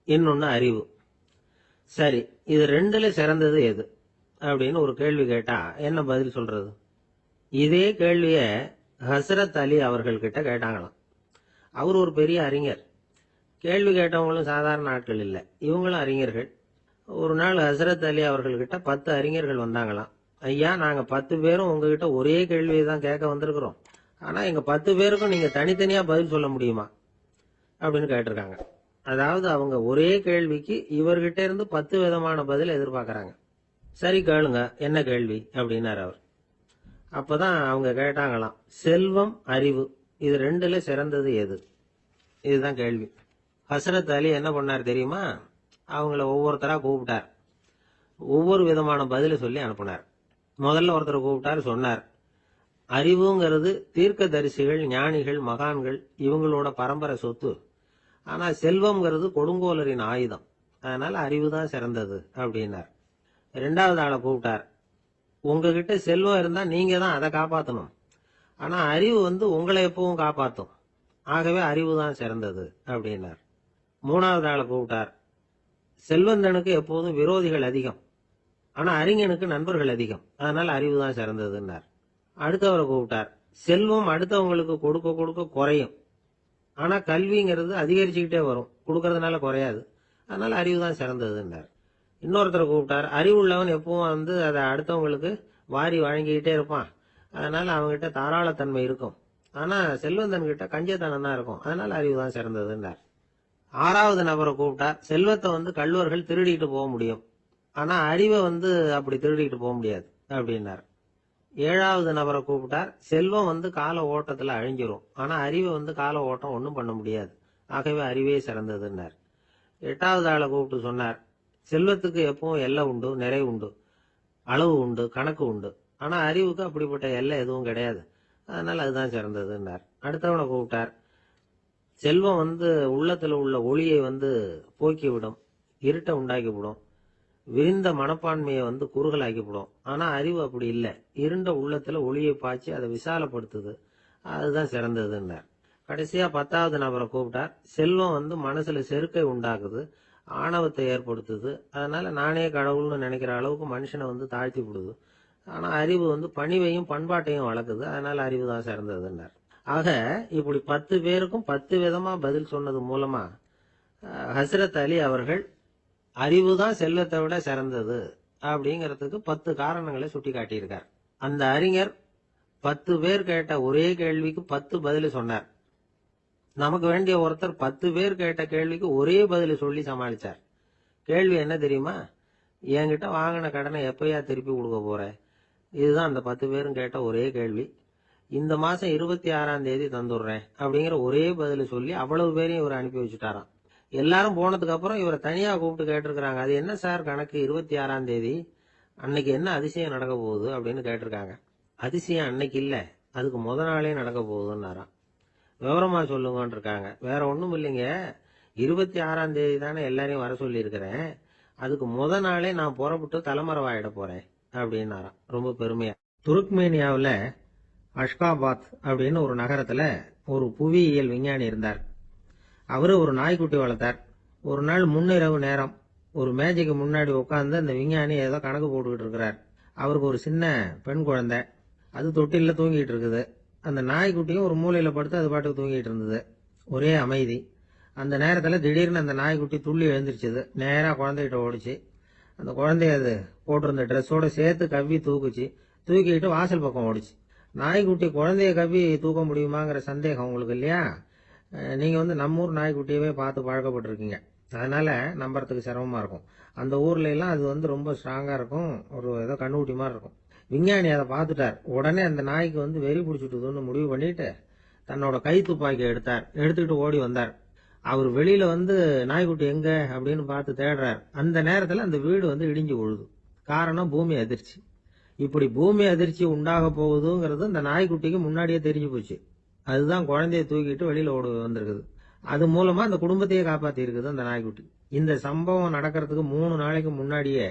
இன்னொன்னு அறிவு. சரி, இது ரெண்டுல சிறந்தது எது அப்படின்னு ஒரு கேள்வி கேட்டா என்ன பதில் சொல்றது? இதே கேள்விய ஹசரத் அலி அவர்கள் கிட்ட கேட்டாங்களாம். அவர் ஒரு பெரிய அறிஞர். கேள்வி கேட்டவங்களும் சாதாரண ஆட்கள் இல்லை, இவங்களும் அறிஞர்கள். ஒரு நாள் ஹசரத் அலி அவர்கள்கிட்ட 10 அறிஞர்கள் வந்தாங்களாம். ஐயா, நாங்க 10 பேரும் உங்ககிட்ட ஒரே கேள்வியை தான் கேட்க வந்திருக்கிறோம். ஆனா எங்க 10 பேருக்கும் நீங்க தனித்தனியா பதில் சொல்ல முடியுமா அப்படின்னு கேட்டிருக்காங்க. அதாவது அவங்க ஒரே கேள்விக்கு இவர்கிட்ட இருந்து 10 விதமான பதில் எதிர்பார்க்கறாங்க. சரி கேளுங்க, என்ன கேள்வி அப்படின்னாரு அவர். அப்பதான் அவங்க கேட்டாங்களாம், செல்வம் அறிவு இது ரெண்டுல சிறந்தது எது? இதுதான் கேள்வி. ஹசரத் அலி என்ன பண்ணார் தெரியுமா? அவங்கள ஒவ்வொருத்தரா கூப்பிட்டார். ஒவ்வொரு விதமான பதில சொல்லி அனுப்புனார். முதல்ல ஒருத்தரை கூப்பிட்டார், சொன்னார், அறிவுங்கிறது தீர்க்கதரிசிகள், ஞானிகள், மகான்கள் இவங்களோட பரம்பரை சொத்து. ஆனா செல்வம்ங்கிறது கொடுங்கோலரின் ஆயுதம். அதனால அறிவுதான் சிறந்தது அப்படின்னார். ரெண்டாவது ஆளை கூப்பிட்டார். உங்ககிட்ட செல்வம் இருந்தா நீங்க தான் அதை காப்பாற்றணும். ஆனா அறிவு உங்களை எப்பவும் காப்பாற்றும். ஆகவே அறிவு தான் சிறந்தது அப்படின்னார். மூணாவது ஆளை கூப்பிட்டார். செல்வந்தனுக்கு எப்போதும் விரோதிகள் அதிகம், ஆனா அறிஞனுக்கு நண்பர்கள் அதிகம். அதனால அறிவு தான் சிறந்ததுன்னார். அடுத்தவரை கூப்பிட்டார். செல்வம் அடுத்தவங்களுக்கு கொடுக்க கொடுக்க குறையும், ஆனா கல்விங்கிறது அதிகரிச்சுக்கிட்டே வரும், கொடுக்கறதுனால குறையாது. அதனால அறிவு தான் சிறந்ததுன்னார். இன்னொருத்தரை கூப்பிட்டார். அறிவு உள்ளவன் எப்பவும் அதை அடுத்தவங்களுக்கு வாரி வழங்கிக்கிட்டே இருப்பான். அதனால அவங்ககிட்ட தாராளத்தன்மை இருக்கும். ஆனா செல்வந்தன் கிட்ட கஞ்சத்தனம் தான் இருக்கும். அதனால அறிவு தான் சிறந்ததுன்னார். ஆறாவது நபரை கூப்பிட்டார். செல்வத்தை கள்வர்கள் திருடிட்டு போக முடியும், ஆனா அறிவை அப்படி திருடிட்டு போக முடியாது அப்படின்னார். ஏழாவது நபரை கூப்பிட்டார். செல்வம் கால ஓட்டத்துல அழிஞ்சிரும், ஆனா அறிவை கால ஓட்டம் ஒன்றும் பண்ண முடியாது. ஆகவே அறிவே சிறந்ததுன்னார். எட்டாவது ஆளை கூப்பிட்டு சொன்னார், செல்வத்துக்கு எப்பவும் எல்லை உண்டு, நிறை உண்டு, அளவு உண்டு, கணக்கு உண்டு. ஆனா அறிவுக்கு அப்படிப்பட்ட எல்லை எதுவும் கிடையாது. அதனால அதுதான் சிறந்ததுன்னார். அடுத்தவனை கூப்பிட்டார். செல்வம் உள்ளத்துல உள்ள ஒளியை போக்கி விடும், இருட்டை உண்டாக்கி விடும், விரிந்த மனப்பான்மையை குறுகலாக்கி விடும். ஆனா அறிவு அப்படி இல்லை, இருண்ட உள்ளத்துல ஒளியை பாய்ச்சி அதை விசாலப்படுத்துது. அதுதான் சிறந்ததுன்னார். கடைசியா 10வது நபரை கூப்பிட்டார். செல்வம் மனசுல செருக்கை உண்டாக்குது, ஆணவத்தை ஏற்படுத்துது. அதனால நானே கடவுள்னு நினைக்கிற அளவுக்கு மனுஷனை தாழ்த்தி விடுது. ஆனா அறிவு பணிவையும் பண்பாட்டையும் வளர்க்குது. அதனால அறிவு தான் சிறந்ததுன்னார். ஆக இப்படி 10 பேருக்கும் 10 விதமா பதில் சொன்னது மூலமா ஹசரத் அலி அவர்கள் அறிவுதான் செல்வத்தை விட சிறந்தது அப்படிங்கறதுக்கு 10 காரணங்களை சுட்டி காட்டியிருக்கார். அந்த அறிஞர் 10 பேர் கேட்ட ஒரே கேள்விக்கு 10 பதில் சொன்னார். நமக்கு வேண்டிய ஒருத்தர் 10 பேர் கேட்ட கேள்விக்கு ஒரே பதில் சொல்லி சமாளிச்சார். கேள்வி என்ன தெரியுமா? என்கிட்ட வாங்கின கடனை எப்பயா திருப்பி கொடுக்க போற? இதுதான் அந்த 10 பேரும் கேட்ட ஒரே கேள்வி. இந்த மாசம் 26ஆம் தேதி தந்துடுறேன் அப்படிங்கிற ஒரே பதில சொல்லி அவ்வளவு பேரையும் இவர் அனுப்பி வச்சுட்டாராம். எல்லாரும் போனதுக்கு அப்புறம் இவரை தனியா கூப்பிட்டு கேட்டிருக்காங்க. அது என்ன சார் கணக்கு, 26ஆம் தேதி அன்னைக்கு என்ன அதிசயம் நடக்க போகுது அப்படின்னு கேட்டிருக்காங்க. அதிசயம் அன்னைக்கு இல்ல, அதுக்கு முத நாளே நடக்க போகுதுன்னாராம். விவரமா சொல்லுங்கன்னு இருக்காங்க. வேற ஒண்ணும் இல்லைங்க, 26ஆம் தேதி தானே எல்லாரையும் வர சொல்லி இருக்கிறேன், அதுக்கு முத நாளே நான் புறப்பட்டு தலைமறைவாயிட போறேன் அப்படின்னாராம் ரொம்ப பெருமையா. துருக்மேனியாவுல அஷ்காபாத் அப்படின்னு ஒரு நகரத்துல ஒரு புவியியல் விஞ்ஞானி இருந்தார். அவரு ஒரு நாய்க்குட்டி வளர்த்தார். ஒரு நாள் முன்னிரவு நேரம் ஒரு மேஜைக்கு முன்னாடி உட்கார்ந்து அந்த விஞ்ஞானி ஏதோ கணக்கு போட்டுக்கிட்டு இருக்கிறார். அவருக்கு ஒரு சின்ன பெண் குழந்தை, அது தொட்டில தூங்கிட்டு இருக்குது. அந்த நாய்க்குட்டியும் ஒரு மூலையில படுத்து அது பாட்டுக்கு தூங்கிட்டு இருந்தது. ஒரே அமைதி. அந்த நேரத்துல திடீர்னு அந்த நாய்க்குட்டி துள்ளி எழுந்திருச்சுது. நேரா குழந்தைகிட்ட ஓடிச்சு. அந்த குழந்தைய அது போட்டிருந்த ட்ரெஸ்ஸோட சேர்த்து கவ்வி தூக்குச்சு. தூக்கிட்டு வாசல் பக்கம் ஓடிச்சு. நாய்க்குட்டி குழந்தைய கவ்வி தூக்க முடியுமாங்கிற சந்தேகம் உங்களுக்கு இல்லையா? நீங்க நம்ம ஊர் நாய்க்குட்டியவே பார்த்து பழக்கப்பட்டிருக்கீங்க, அதனால நம்புறதுக்கு சிரமமா இருக்கும். அந்த ஊர்ல எல்லாம் அது ரொம்ப ஸ்ட்ராங்கா இருக்கும், ஒரு ஏதோ கண்ணுக்குட்டி மாதிரி இருக்கும். விஞ்ஞானி அதை பார்த்துட்டார். உடனே அந்த நாய்க்கு வெறி பிடிச்சிட்டுதுன்னு முடிவு பண்ணிட்டு தன்னோட கை துப்பாக்கி எடுத்துக்கிட்டு ஓடி வந்தார். அவர் வெளியில நாய்க்குட்டி எங்க அப்படின்னு பார்த்து தேடுறார். அந்த நேரத்துல அந்த வீடு இடிஞ்சு விழுது. காரணம் பூமி அதிர்ச்சி. இப்படி பூமி அதிர்ச்சி உண்டாக போகுதுங்கிறது அந்த நாய்க்குட்டிக்கு முன்னாடியே தெரிஞ்சு போச்சு. அதுதான் குழந்தைய தூக்கிட்டு வெளியில ஓடி வந்திருக்குது. அது மூலமா அந்த குடும்பத்தையே காப்பாத்தி இருக்குது அந்த நாய்க்குட்டி. இந்த சம்பவம் நடக்கிறதுக்கு 3 நாளைக்கு முன்னாடியே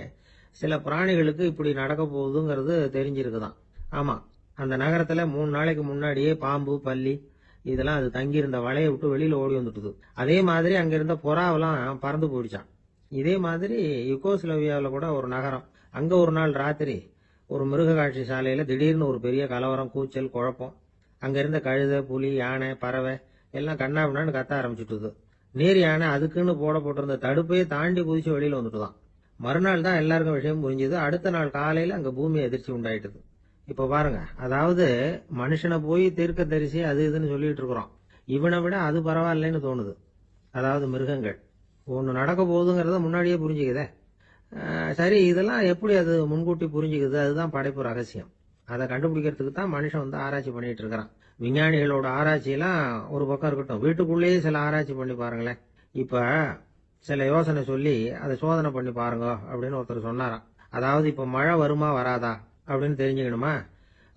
சில பிராணிகளுக்கு இப்படி நடக்க போகுதுங்கிறது தெரிஞ்சிருக்குதான். ஆமா, அந்த நகரத்துல 3 நாளைக்கு முன்னாடியே பாம்பு, பல்லி இதெல்லாம் அது தங்கியிருந்த வலையை விட்டு வெளியில ஓடி வந்துட்டுது. அதே மாதிரி அங்க இருந்த புறாவெல்லாம் பறந்து போயிடுச்சான். இதே மாதிரி யுகோஸ்லோவியாவில் கூட ஒரு நகரம், அங்க ஒரு நாள் ராத்திரி ஒரு மிருக காட்சி சாலையில திடீர்னு ஒரு பெரிய கலவரம், கூச்சல், குழப்பம். அங்க இருந்த கழுதை, புலி, யானை, பறவை எல்லாம் கண்ணாபின்னான்னு கத்த ஆரம்பிச்சுட்டுது. நீர் யானை அதுக்குன்னு போட்டிருந்த தடுப்பையே தாண்டி குதிச்சு வெளியில வந்துட்டுதான். மறுநாள் தான் எல்லாருக்கும் விஷயம் புரிஞ்சுது. அடுத்த நாள் காலையில அங்க பூமி அதிர்ச்சி உண்டாயிட்டுது. இப்ப பாருங்க, அதாவது மனுஷனை போய் தீர்க்க தரிசி அது இதுன்னு சொல்லிட்டு இருக்கிறோம். இவனை விட அது பரவாயில்லைன்னு தோணுது. அதாவது மிருகங்கள் ஒண்ணு நடக்க போகுதுங்கிறத முன்னாடியே புரிஞ்சுக்குதே. சரி, இதெல்லாம் எப்படி அது முன்கூட்டி புரிஞ்சுக்குது? அதுதான் படைப்பு ரகசியம். அதை கண்டுபிடிக்கிறதுக்கு தான் மனுஷன் ஆராய்ச்சி பண்ணிட்டு இருக்கிறான். விஞ்ஞானிகளோட ஆராய்ச்சியெல்லாம் ஒரு பக்கம் இருக்கட்டும், வீட்டுக்குள்ளேயே சில ஆராய்ச்சி பண்ணி பாருங்களேன். இப்ப சில யோசனை சொல்லி அதை சோதனை பண்ணி பாருங்க அப்படின்னு ஒருத்தர் சொன்னாராம். அதாவது இப்ப மழை வருமா வராதா அப்படின்னு தெரிஞ்சுக்கணுமா,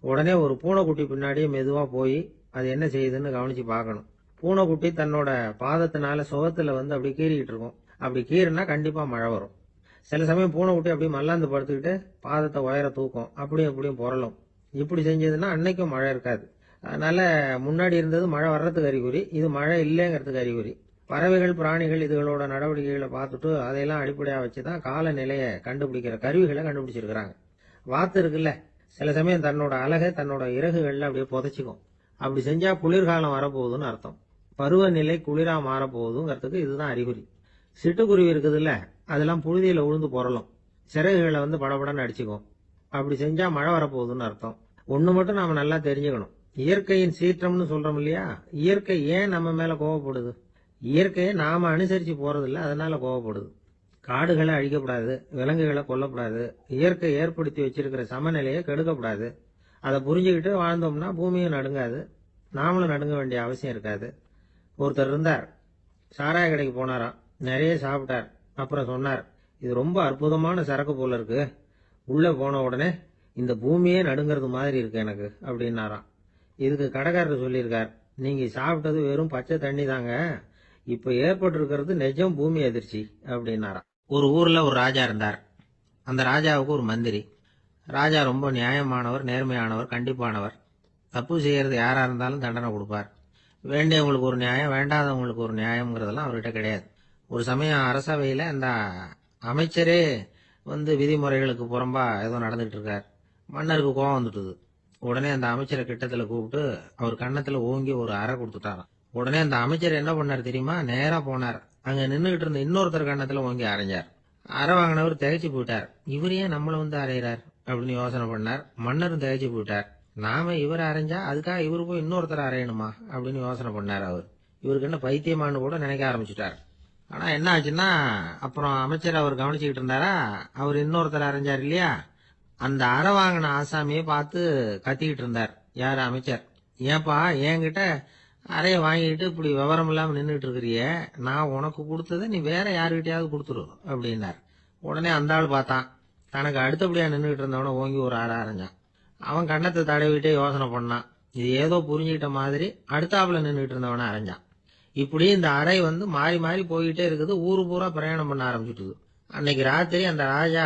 உடனே ஒரு பூனைக்குட்டி பின்னாடியே மெதுவா போய் அது என்ன செய்யுதுன்னு கவனிச்சு பார்க்கணும். பூனைக்குட்டி தன்னோட பாதத்தினால சுகத்துல அப்படி கீறிக்கிட்டு இருக்கும். அப்படி கீறினா கண்டிப்பா மழை வரும். சில சமயம் பூனைக்குட்டி அப்படியே மல்லாந்து படுத்துக்கிட்டு பாதத்தை உயர தூக்கும், அப்படியும் புரளும். இப்படி செஞ்சதுன்னா அன்னைக்கும் மழை இருக்காது. அதனால முன்னாடி இருந்தது மழை வர்றதுக்கு அறிகுறி, இது மழை இல்லைங்கிறதுக்கு அறிகுறி. பறவைகள், பிராணிகள் இதுகளோட நடவடிக்கைகளை பார்த்துட்டு அதையெல்லாம் அடிப்படையா வச்சுதான் காலநிலையை கண்டுபிடிக்கிற கருவிகளை கண்டுபிடிச்சிருக்கிறாங்க. வாத்து இருக்குல்ல, சில சமயம் தன்னோட அழகை தன்னோட இறகுகள்ல அப்படியே புதைச்சிக்கும். அப்படி செஞ்சா குளிர்காலம் வரப்போகுதுன்னு அர்த்தம். பருவநிலை குளிரா மாறப்போகுதுங்கிறதுக்கு இதுதான் அறிகுறி. சிட்டுக்குருவி இருக்குதுல்ல, அதெல்லாம் புழுதியில உழுந்து புரளும், சிறகுகளை படபடன்னு அடிச்சுக்கும். அப்படி செஞ்சா மழை வரப்போகுதுன்னு அர்த்தம். ஒண்ணு மட்டும் நாம நல்லா தெரிஞ்சுக்கணும், இயற்கையின் சீற்றம்னு சொல்றோம் இல்லையா, இயற்கை ஏன் நம்ம மேல கோவப்படுது? இயற்கையை நாம அனுசரிச்சு போறதில்ல, அதனால கோவப்படுது. காடுகளை அழிக்கப்படாது, விலங்குகளை கொல்லப்படாது, இயற்கை ஏற்படுத்தி வச்சிருக்கிற சமநிலையை கெடுக்கப்படாது. அதை புரிஞ்சுக்கிட்டு வாழ்ந்தோம்னா பூமியும் நடுங்காது, நாமளும் நடுங்க வேண்டிய அவசியம் இருக்காது. ஒருத்தர் இருந்தார், சாராய கடைக்கு போனாராம், நிறைய சாப்பிட்டார். அப்புறம் சொன்னார், இது ரொம்ப அற்புதமான சரக்கு போல இருக்கு, உள்ள போன உடனே இந்த பூமியே நடுங்கிறது மாதிரி இருக்கு எனக்கு அப்படின்னாராம். இதுக்கு கடைக்காரர் சொல்லியிருக்கார், நீங்க சாப்பிட்டது வெறும் பச்சை தண்ணி தாங்க, இப்ப ஏற்பட்டு இருக்கிறது நிஜம் பூமி அதிர்ச்சி அப்படின்னாராம். ஒரு ஊர்ல ஒரு ராஜா இருந்தார். அந்த ராஜாவுக்கு ஒரு மந்திரி. ராஜா ரொம்ப நியாயமானவர், நேர்மையானவர், கண்டிப்பானவர். தப்பு செய்யறது யாரா இருந்தாலும் தண்டனை கொடுப்பார். வேண்டியவங்களுக்கு ஒரு நியாயம், வேண்டாதவங்களுக்கு ஒரு நியாயம்ங்கிறதெல்லாம் அவர்கிட்ட கிடையாது. ஒரு சமயம் அரசவையில அந்த அமைச்சரே விதிமுறைகளுக்கு புறம்பா ஏதோ நடந்துட்டு இருக்கார். மன்னருக்கு கோபம் வந்துட்டுது. உடனே அந்த அமைச்சரை கிட்டத்துல கூப்பிட்டு அவர் கன்னத்துல ஓங்கி ஒரு அறை கொடுத்துட்டாராம். உடனே அந்த அமைச்சர் என்ன பண்ணார் தெரியுமா, நேரா போனார், அங்க நின்றுகிட்டு இருந்த இன்னொருத்தர் கன்னத்துல ஓங்கி அரைஞ்சார். அறை வாங்கினவர் திகைச்சு போயிட்டார். இவர் ஏன் நம்மள அரைகிறார் அப்படின்னு யோசனை பண்ணார். மன்னரும் திகைச்சு போயிட்டார். நாம இவரை அரைஞ்சா அதுக்காக இவரு போய் இன்னொருத்தர் அரையணுமா அப்படின்னு யோசனை பண்ணார். அவர் இவருக்கு என்ன பைத்தியமானு கூட நினைக்க ஆரம்பிச்சுட்டார். ஆனா என்ன ஆச்சுன்னா, அப்புறம் அமைச்சர் அவர் கவனிச்சுக்கிட்டு இருந்தாரா, அவர் இன்னொருத்தர் அரைஞ்சார் இல்லையா, அந்த அறை வாங்கின ஆசாமியை பார்த்து கத்திக்கிட்டு இருந்தார். யாரு? அமைச்சர். ஏன்பா என்கிட்ட அறைய வாங்கிட்டு இப்படி விவரம் இல்லாம நின்றுட்டு இருக்கிறிய, நான் உனக்கு கொடுத்ததை நீ வேற யாருகிட்டயாவது கொடுத்துரு அப்படின்னார். உடனே அந்த ஆள் பார்த்தான், தனக்கு அடுத்தபடியா நின்றுட்டு இருந்தவன ஓங்கி ஒரு அறை அரைஞ்சான். அவன் கண்ணத்தை தடவிட்டே யோசனை பண்ணான். இது ஏதோ புரிஞ்சுக்கிட்ட மாதிரி அடுத்தாப்புல நின்றுட்டு இருந்தவன அரைஞ்சான். இப்படி இந்த அறை மாறி மாறி போய்கிட்டே இருக்குது. ஊரு பூரா பிரயாணம் பண்ண ஆரம்பிச்சுட்டுது. அன்னைக்கு ராத்திரி அந்த ராஜா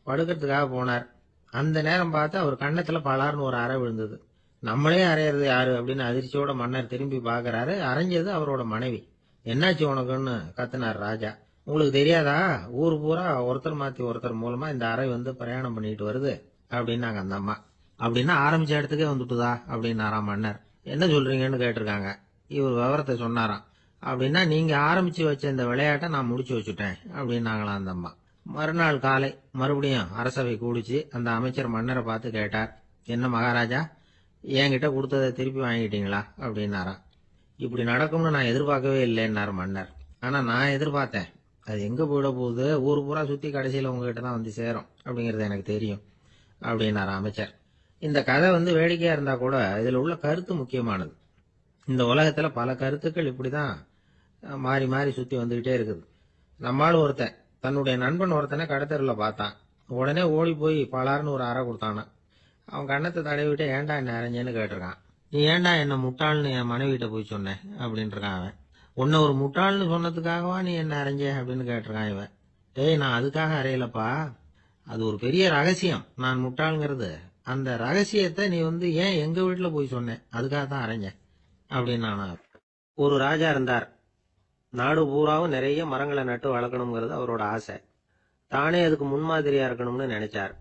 படுக்கிறதுக்காக போனார். அந்த நேரம் பார்த்து அவர் கண்ணத்துல பலார்னு ஒரு அறை விழுந்தது. நம்மளே அரையிறது யாரு அப்படின்னு அதிர்ச்சியோட மன்னர் திரும்பி பாக்குறாரு. அரைஞ்சது அவரோட மனைவி. என்னாச்சு உனக்குன்னு கத்துனார் ராஜா. உங்களுக்கு தெரியாதா, ஊரு பூரா ஒருத்தர் மாத்தி ஒருத்தர் மூலமா இந்த அறை பிரயாணம் பண்ணிட்டு வருது அப்படின்னாங்க அந்த அம்மா. அப்படின்னா ஆரம்பிச்ச இடத்துக்கே வந்துட்டுதா அப்படின்னாராம் மன்னர். என்ன சொல்றீங்கன்னு கேட்டிருக்காங்க. இவர் விவரத்தை சொன்னாராம். அப்படின்னா நீங்க ஆரம்பிச்சு வச்ச இந்த விளையாட்டை நான் முடிச்சு வச்சுட்டேன் அப்படின்னாங்களாம் அந்த அம்மா. மறுநாள் காலை மறுபடியும் அரசவை கூடிச்சு. அந்த அமைச்சர் மன்னரை பார்த்து கேட்டார், என்ன மகாராஜா, என்கிட்ட கொடுத்ததை திருப்பி வாங்கிட்டீங்களா அப்படின்னாராம். இப்படி நடக்கும்னு நான் எதிர்பார்க்கவே இல்லைன்னாரு மன்னர். ஆனா நான் எதிர்பார்த்தேன். அது எங்க போயிட போகுது, ஊர் பூரா சுத்தி கடைசியில உங்ககிட்ட தான் சேரும் அப்படிங்கறது எனக்கு தெரியும் அப்படின்னாரு அமைச்சர். இந்த கதை வேடிக்கையா இருந்தா கூட இதுல உள்ள கருத்து முக்கியமானது. இந்த உலகத்துல பல கருத்துக்கள் இப்படிதான் மாறி மாறி சுத்தி வந்துகிட்டே இருக்குது. நம்மால் ஒருத்தன் தன்னுடைய நண்பன் ஒருத்தனை கடத்தருல பார்த்தான். உடனே ஓடி போய் பலார்னு ஒரு அறை கொடுத்தானா. அவன் கண்ணத்தை தடவிட்டு ஏன்டா என்ன அரைஞ்சேன்னு கேட்டிருக்கான். நீ ஏன்டா என்ன முட்டாள்னு என் மனைவிட்ட போய் சொன்னேன் அப்படின்னு இருக்கான் அவன். உன்னை ஒரு முட்டாள்னு சொன்னதுக்காகவா நீ என்ன அரைஞ்ச அப்படின்னு கேட்டிருக்கான் இவன். டேய், நான் அதுக்காக அறையலப்பா, அது ஒரு பெரிய ரகசியம், நான் முட்டாளுங்கிறது. அந்த ரகசியத்தை நீ ஏன் எங்க வீட்டுல போய் சொன்னேன், அதுக்காக தான் அரைஞ்சேன். அப்படின்னு ஒரு ராஜா இருந்தார். நாடு பூராவும் நிறைய மரங்களை நட்டு வளர்க்கணுங்கிறது அவரோட ஆசை. தானே அதுக்கு முன்மாதிரியா இருக்கணும்னு நினைச்சார்.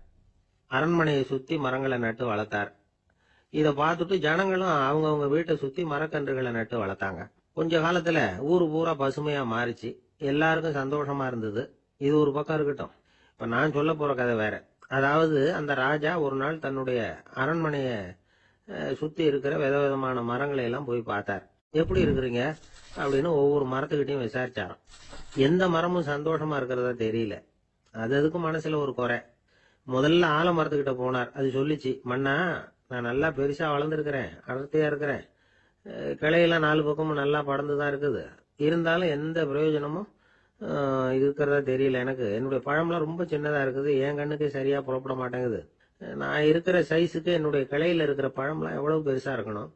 அரண்மனையை சுத்தி மரங்களை நட்டு வளர்த்தார். இத பார்த்துட்டு ஜனங்களும் அவங்கவுங்க வீட்டை சுத்தி மரக்கன்றுகளை நட்டு வளர்த்தாங்க. கொஞ்ச காலத்துல ஊரு பூரா பசுமையா மாறிச்சு. எல்லாருக்கும் சந்தோஷமா இருந்தது. இது ஒரு பக்கம் இருக்கட்டும். இப்ப நான் சொல்ல போற கதை வேற. அதாவது அந்த ராஜா ஒரு நாள் தன்னுடைய அரண்மனைய சுத்தி இருக்கிற விதவிதமான மரங்களை எல்லாம் போய் பார்த்தார். எப்படி இருக்கிறீங்க அப்படின்னு ஒவ்வொரு மரத்துக்கிட்டையும் விசாரிச்சாராம். எந்த மரமும் சந்தோஷமா இருக்கிறதா தெரியல. அதுக்கு மனசுல ஒரு குறை. முதல்ல ஆலமரத்துக்கிட்ட போனார். அது சொல்லிச்சு, மண்ணா நான் நல்லா பெருசா வளர்ந்துருக்கிறேன், அடர்த்தியா இருக்கிறேன், கிளையெல்லாம் 4 பக்கமும் நல்லா படர்ந்துதான் இருக்குது, இருந்தாலும் எந்த பிரயோஜனமும் இருக்கிறதா தெரியல. எனக்கு என்னுடைய பழம்லாம் ரொம்ப சின்னதா இருக்குது, என் கண்ணுக்கு சரியா புறப்பட மாட்டேங்குது. நான் இருக்கிற சைஸுக்கு என்னுடைய கிளையில இருக்கிற பழம்லாம் எவ்வளவு பெருசா இருக்கணும்,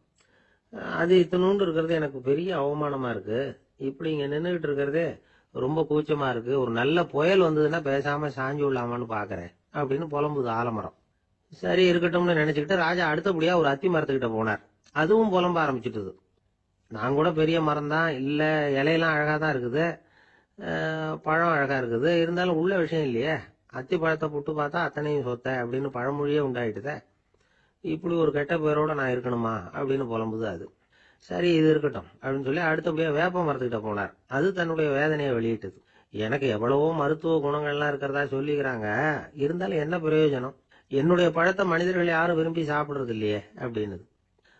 அது இத்தினூண்டு இருக்கிறது எனக்கு பெரிய அவமானமா இருக்கு. இப்படி இங்க நின்றுகிட்டு இருக்கிறதே ரொம்ப கூச்சமா இருக்கு. ஒரு நல்ல புயல் வந்ததுன்னா பேசாம சாஞ்சு விடலாமான்னு பாக்குறேன் அப்படின்னு புலம்புது ஆலமரம். சரி இருக்கட்டும்னு நினைச்சுக்கிட்டு ராஜா அடுத்தபடியா ஒரு அத்தி மரத்துக்கிட்ட போனார். அதுவும் புலம்ப ஆரம்பிச்சுட்டுது. நான் கூட பெரிய மரம் தான், இல்ல இலையெல்லாம் அழகா தான் இருக்குது, பழம் அழகா இருக்குது, இருந்தாலும் உள்ள விஷயம் இல்லையே, அத்தி பழத்தை புட்டு பார்த்தா அத்தனையும் சொத்த அப்படின்னு பழமொழியே உண்டாயிட்டுதே. இப்படி ஒரு கெட்ட பேரோட நான் இருக்கணுமா அப்படின்னு புலம்புது அது. சரி இது இருக்கட்டும் அப்படின்னு சொல்லி அடுத்தபடியா வேப்ப மரத்துக்கிட்ட போனார். அது தன்னுடைய வேதனையை வெளியிட்டது. எனக்கு எவ்வளவோ மருத்துவ குணங்கள்லாம் இருக்கிறதா சொல்லிக்கிறாங்க, இருந்தாலும் என்ன பிரயோஜனம், என்னுடைய பழத்தை மனிதர்கள் யாரும் விரும்பி சாப்பிடுறது இல்லையே அப்படின்னு.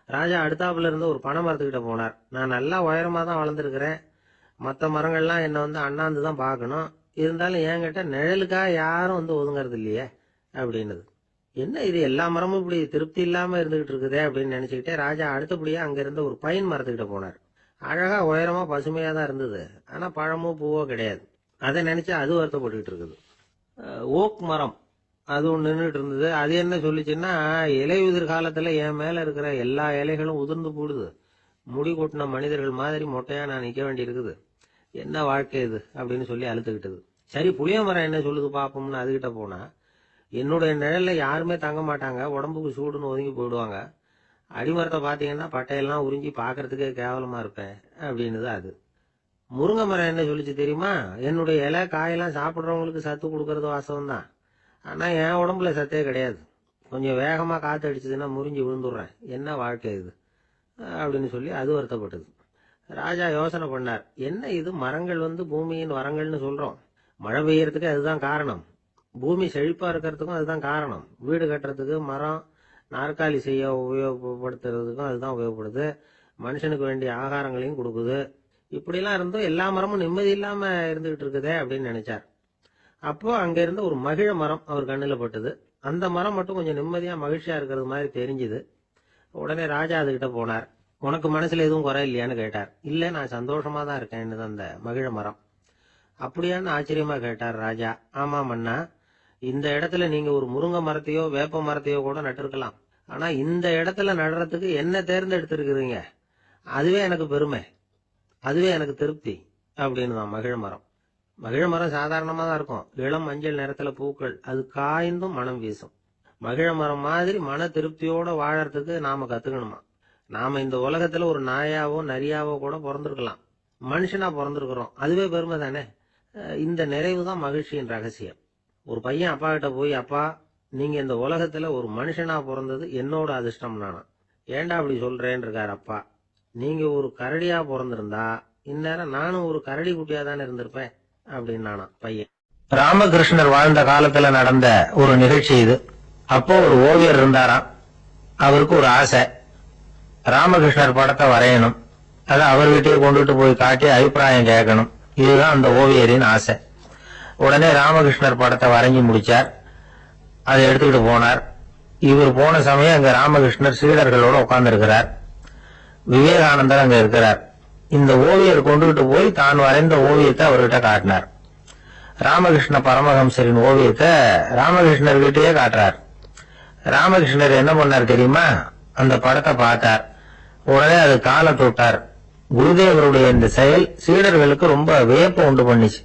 ராஜா அடுத்தாப்புல இருந்து ஒரு பனை மரத்துக்கிட்ட போனார். நான் நல்லா உயரமா தான் வளர்ந்துருக்கிறேன், மற்ற மரங்கள்லாம் என்னை அண்ணாந்து தான் பார்க்கணும், இருந்தாலும் என்கிட்ட நிழலுக்காக யாரும் ஒதுங்கறது இல்லையே அப்படின்னுது. என்ன இது எல்லா மரமும் இப்படி திருப்தி இல்லாம இருந்துகிட்டு இருக்குதே அப்படின்னு நினைச்சுக்கிட்டே ராஜா அடுத்தபடியா அங்க இருந்த ஒரு பைன் மரத்துக்கிட்ட போனார். அழகா உயரமா பசுமையா தான் இருந்தது, ஆனா பழமோ பூவோ கிடையாது. அதை நினைச்சா அது வருத்தப்பட்டுக்கிட்டு இருக்குது. ஓக் மரம் அது ஒன்று நின்றுட்டு இருந்தது. அது என்ன சொல்லிச்சுன்னா, இலையுதிர் காலத்துல என் மேல இருக்கிற எல்லா இலைகளும் உதிர்ந்து போடுது, முடி கொட்டின மனிதர்கள் மாதிரி மொட்டையா நான் நிக்க வேண்டி இருக்குது, என்ன வாழ்க்கை இது அப்படின்னு சொல்லி அழுத்துக்கிட்டது. சரி புளிய மரம் என்ன சொல்லுது பாப்போம்னு அதுகிட்ட போனா, என்னுடைய நிழல்ல யாருமே தங்க மாட்டாங்க, உடம்புக்கு சூடுன்னு ஒதுங்கி போயிடுவாங்க, அடிமரத்தை பாத்தீங்கன்னா பட்டையெல்லாம் உறிஞ்சி பாக்குறதுக்கே கேவலமா இருப்பேன் அப்படின்னுது அது. முருங்கை மரம் என்ன சொல்லிச்சு தெரியுமா, என்னுடைய இலை காயெல்லாம் சாப்பிட்றவங்களுக்கு சத்து கொடுக்கறது வாசம் தான், ஆனா என் உடம்புல சத்தே கிடையாது, கொஞ்சம் வேகமா காத்து அடிச்சதுன்னா முறிஞ்சு விழுந்துடுறேன், என்ன வாழ்க்கை இது அப்படின்னு சொல்லி அது வருத்தப்பட்டது. ராஜா யோசனை பண்ணார், என்ன இது மரங்கள் பூமியின் வரங்கள்னு சொல்றோம், மழை பெய்யறதுக்கு அதுதான் காரணம், பூமி செழிப்பா இருக்கிறதுக்கும் அதுதான் காரணம், வீடு கட்டுறதுக்கு மரம், நாற்காலி செய்ய உபயோகப்படுத்துறதுக்கும் அதுதான் உபயோகப்படுது, மனுஷனுக்கு வேண்டிய ஆகாரங்களையும் கொடுக்குது, இப்படிலாம் இருந்தும் எல்லா மரமும் நிம்மதி இல்லாம இருந்துகிட்டு இருக்குதே அப்படின்னு நினைச்சார். அப்போ அங்க இருந்த ஒரு மகிழ மரம் அவர் கண்ணுல பட்டது. அந்த மரம் மட்டும் கொஞ்சம் நிம்மதியா மகிழ்ச்சியா இருக்கிறது மாதிரி தெரிஞ்சுது. உடனே ராஜா அதுகிட்ட போனார். உனக்கு மனசுல எதுவும் குறை இல்லையான்னு கேட்டார். இல்ல நான் சந்தோஷமா தான் இருக்கேன்னு அந்த மகிழ மரம். அப்படியான்னு ஆச்சரியமா கேட்டார் ராஜா. ஆமா மன்னா, இந்த இடத்துல நீங்க ஒரு முருங்கை மரத்தையோ வேப்ப மரத்தையோ கூட நட்டிருக்கலாம், ஆனா இந்த இடத்துல நடுறதுக்கு என்ன தேர்ந்தெடுத்திருக்கிறீங்க, அதுவே எனக்கு பெருமை, அதுவே எனக்கு திருப்தி அப்படின்னு தான் மகிழ மரம். மகிழ மரம் சாதாரணமா தான் இருக்கும், இளம் மஞ்சள் நிறத்துல பூக்கள், அது காய்ந்தும் மனம் வீசும். மகிழ மரம் மாதிரி மன திருப்தியோட வாழறதுக்கு நாம கத்துக்கணுமா. நாம இந்த உலகத்துல ஒரு நாயாவோ நரியாவோ கூட பிறந்திருக்கலாம், மனுஷனா பிறந்திருக்கிறோம், அதுவே பெருமை தானே. இந்த நிறைவு தான் மகிழ்ச்சியின் ரகசியம். ஒரு பையன் அப்பா கிட்ட போய், அப்பா நீங்க இந்த உலகத்துல ஒரு மனுஷனா பிறந்தது என்னோட அதிர்ஷ்டம் நானா. ஏண்டா அப்படி சொல்றேன்னு இருக்காரு அப்பா. நீங்க ஒரு கரடியா பிறந்திருந்தா இந்நேரம் நானும் ஒரு கரடி குட்டியா தானே இருந்திருப்பேன் அப்படின்னு நானா பையன். ராமகிருஷ்ணர் வாழ்ந்த காலத்துல நடந்த ஒரு நிகழ்ச்சி இது. அப்போ ஒரு ஓவியர் இருந்தாராம். அவருக்கு ஒரு ஆசை, ராமகிருஷ்ணர் படத்தை வரையணும், அதை அவர்கிட்டயே கொண்டுட்டு போய் காட்டி அபிப்பிராயம் கேட்கணும். இதுதான் அந்த ஓவியரின் ஆசை. உடனே ராமகிருஷ்ணர் படத்தை வரைஞ்சி முடிச்சார். அதை எடுத்துக்கிட்டு போனார். இவர் போன சமயம் அங்க ராமகிருஷ்ணர் சீடர்களோட உட்கார்ந்து இருக்கிறார். விவேகானந்தர் அங்க இருக்கிறார். இந்த ஓவியர் கொண்டுகிட்டு போய் தான் வரைந்த ஓவியத்தை அவர்கிட்ட காட்டினார். ராமகிருஷ்ண பரமஹம்சரின் ஓவியத்தை ராமகிருஷ்ணர்கிட்டயே காட்டுறார். ராமகிருஷ்ணர் என்ன பண்ணார் தெரியுமா, அந்த படத்தை பார்த்தார். உடனே அது காலை தொட்டார். குருதேவருடைய இந்த செயல் சீடர்களுக்கு ரொம்ப வியப்பை உண்டு பண்ணிச்சு.